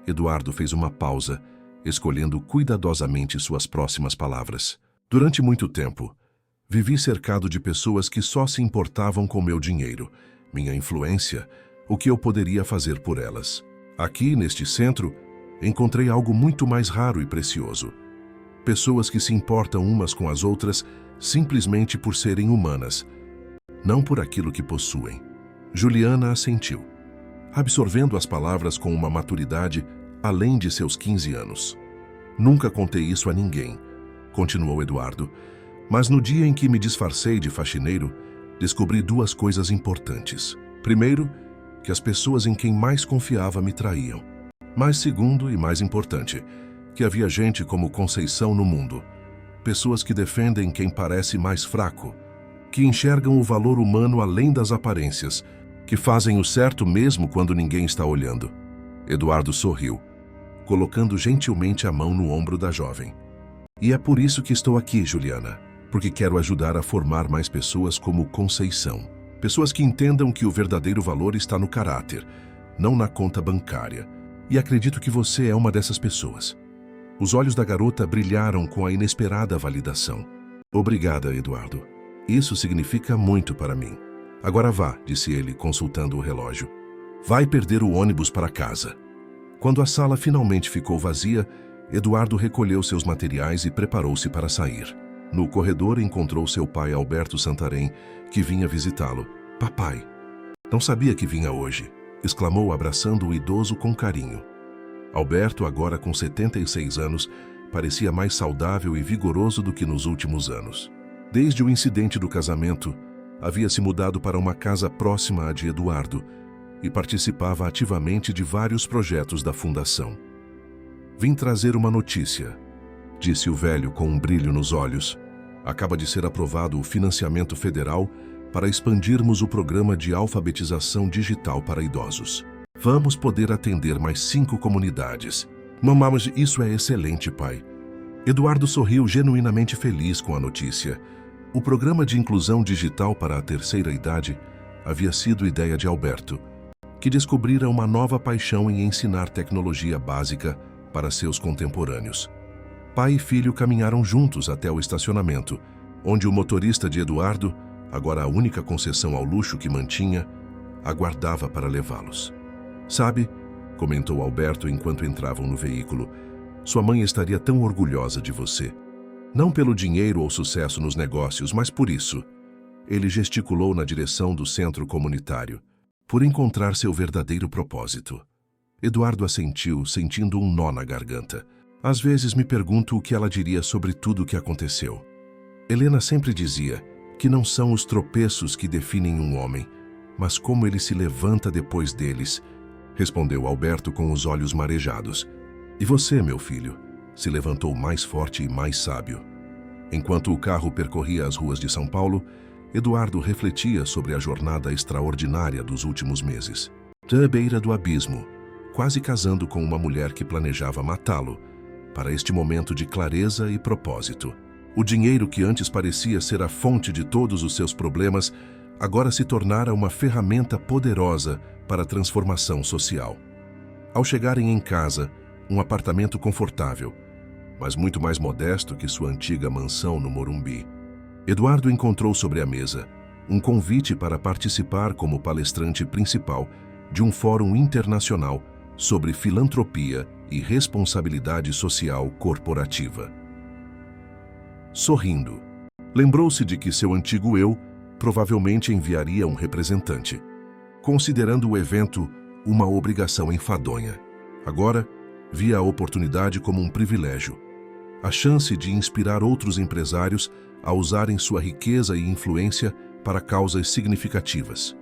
Eduardo fez uma pausa, escolhendo cuidadosamente suas próximas palavras. Durante muito tempo, vivi cercado de pessoas que só se importavam com meu dinheiro, minha influência, o que eu poderia fazer por elas. Aqui, neste centro, encontrei algo muito mais raro e precioso. Pessoas que se importam umas com as outras simplesmente por serem humanas, não por aquilo que possuem. Juliana assentiu, absorvendo as palavras com uma maturidade além de seus 15 anos. Nunca contei isso a ninguém, continuou Eduardo, mas no dia em que me disfarcei de faxineiro, descobri 2 coisas importantes. Primeiro, que as pessoas em quem mais confiava me traíam. Mas segundo e mais importante, que havia gente como Conceição no mundo. Pessoas que defendem quem parece mais fraco, que enxergam o valor humano além das aparências, que fazem o certo mesmo quando ninguém está olhando. Eduardo sorriu, colocando gentilmente a mão no ombro da jovem. E é por isso que estou aqui, Juliana, porque quero ajudar a formar mais pessoas como Conceição. Pessoas que entendam que o verdadeiro valor está no caráter, não na conta bancária. E acredito que você é uma dessas pessoas. Os olhos da garota brilharam com a inesperada validação. Obrigada, Eduardo. Isso significa muito para mim. Agora vá, disse ele, consultando o relógio. Vai perder o ônibus para casa. Quando a sala finalmente ficou vazia, Eduardo recolheu seus materiais e preparou-se para sair. No corredor encontrou seu pai Alberto Santarém, que vinha visitá-lo. Papai, não sabia que vinha hoje, exclamou abraçando o idoso com carinho. Alberto, agora com 76 anos, parecia mais saudável e vigoroso do que nos últimos anos. Desde o incidente do casamento, havia se mudado para uma casa próxima à de Eduardo e participava ativamente de vários projetos da fundação. Vim trazer uma notícia, disse o velho com um brilho nos olhos. Acaba de ser aprovado o financiamento federal para expandirmos o programa de alfabetização digital para idosos. Vamos poder atender mais 5 comunidades. Mas isso é excelente, pai. Eduardo sorriu genuinamente feliz com a notícia. O programa de inclusão digital para a terceira idade havia sido ideia de Alberto, que descobrira uma nova paixão em ensinar tecnologia básica para seus contemporâneos. Pai e filho caminharam juntos até o estacionamento, onde o motorista de Eduardo, agora a única concessão ao luxo que mantinha, aguardava para levá-los. Sabe, comentou Alberto enquanto entravam no veículo, sua mãe estaria tão orgulhosa de você. Não pelo dinheiro ou sucesso nos negócios, mas por isso. Ele gesticulou na direção do centro comunitário, por encontrar seu verdadeiro propósito. Eduardo assentiu, sentindo um nó na garganta. Às vezes me pergunto o que ela diria sobre tudo o que aconteceu. Helena sempre dizia que não são os tropeços que definem um homem, mas como ele se levanta depois deles, respondeu Alberto com os olhos marejados. E você, meu filho, se levantou mais forte e mais sábio. Enquanto o carro percorria as ruas de São Paulo, Eduardo refletia sobre a jornada extraordinária dos últimos meses. À beira do abismo, quase casando com uma mulher que planejava matá-lo, para este momento de clareza e propósito. O dinheiro que antes parecia ser a fonte de todos os seus problemas, agora se tornara uma ferramenta poderosa para a transformação social. Ao chegarem em casa, um apartamento confortável, mas muito mais modesto que sua antiga mansão no Morumbi, Eduardo encontrou sobre a mesa um convite para participar como palestrante principal de um fórum internacional sobre filantropia e responsabilidade social corporativa. Sorrindo, lembrou-se de que seu antigo eu provavelmente enviaria um representante, considerando o evento uma obrigação enfadonha. Agora, via a oportunidade como um privilégio, a chance de inspirar outros empresários a usarem sua riqueza e influência para causas significativas.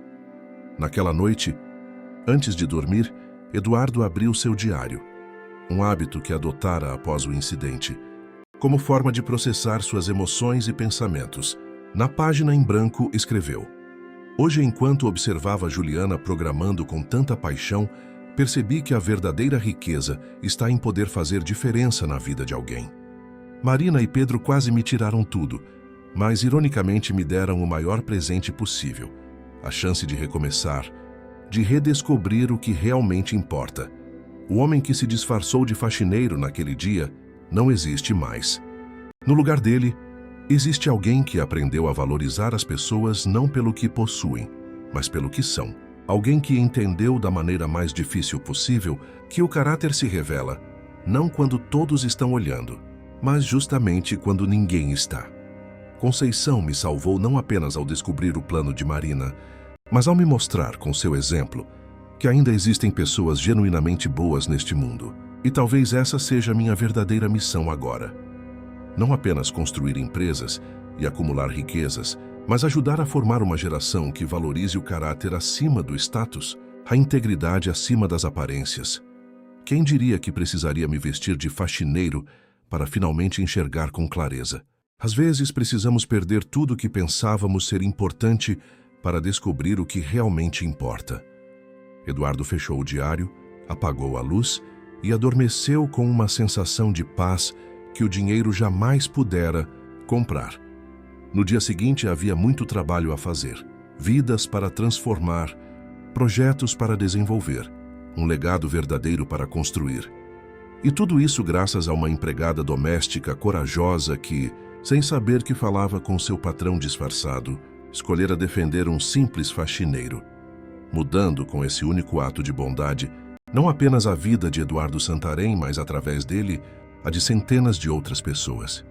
Naquela noite, antes de dormir, Eduardo abriu seu diário, um hábito que adotara após o incidente, como forma de processar suas emoções e pensamentos. Na página em branco escreveu: Hoje, enquanto observava Juliana programando com tanta paixão, percebi que a verdadeira riqueza está em poder fazer diferença na vida de alguém. Marina e Pedro quase me tiraram tudo, mas ironicamente me deram o maior presente possível, a chance de recomeçar, de redescobrir o que realmente importa. O homem que se disfarçou de faxineiro naquele dia não existe mais. No lugar dele, existe alguém que aprendeu a valorizar as pessoas não pelo que possuem, mas pelo que são. Alguém que entendeu da maneira mais difícil possível que o caráter se revela, não quando todos estão olhando, mas justamente quando ninguém está. Conceição me salvou não apenas ao descobrir o plano de Marina, mas ao me mostrar, com seu exemplo, que ainda existem pessoas genuinamente boas neste mundo. E talvez essa seja minha verdadeira missão agora. Não apenas construir empresas e acumular riquezas, mas ajudar a formar uma geração que valorize o caráter acima do status, a integridade acima das aparências. Quem diria que precisaria me vestir de faxineiro para finalmente enxergar com clareza? Às vezes precisamos perder tudo o que pensávamos ser importante para descobrir o que realmente importa. Eduardo fechou o diário, apagou a luz e adormeceu com uma sensação de paz que o dinheiro jamais pudera comprar. No dia seguinte havia muito trabalho a fazer, vidas para transformar, projetos para desenvolver, um legado verdadeiro para construir. E tudo isso graças a uma empregada doméstica corajosa que, sem saber que falava com seu patrão disfarçado, escolhera defender um simples faxineiro, mudando com esse único ato de bondade não apenas a vida de Eduardo Santarém, mas através dele, a de centenas de outras pessoas.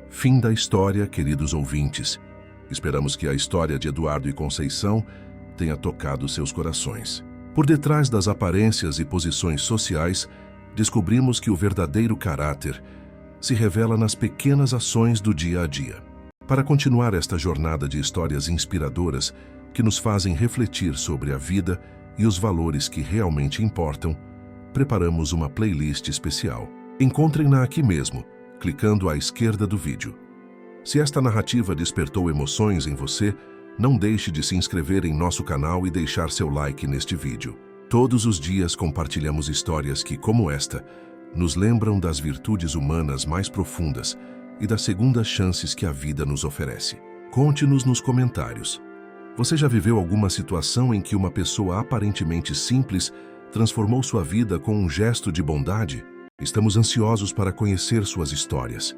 Fim da história, queridos ouvintes. Esperamos que a história de Eduardo e Conceição tenha tocado seus corações. Por detrás das aparências e posições sociais, descobrimos que o verdadeiro caráter se revela nas pequenas ações do dia a dia. Para continuar esta jornada de histórias inspiradoras que nos fazem refletir sobre a vida e os valores que realmente importam, preparamos uma playlist especial. Encontrem-na aqui mesmo, clicando à esquerda do vídeo. Se esta narrativa despertou emoções em você, não deixe de se inscrever em nosso canal e deixar seu like neste vídeo. Todos os dias compartilhamos histórias que, como esta, nos lembram das virtudes humanas mais profundas e das segundas chances que a vida nos oferece. Conte-nos nos comentários. Você já viveu alguma situação em que uma pessoa aparentemente simples transformou sua vida com um gesto de bondade? Estamos ansiosos para conhecer suas histórias.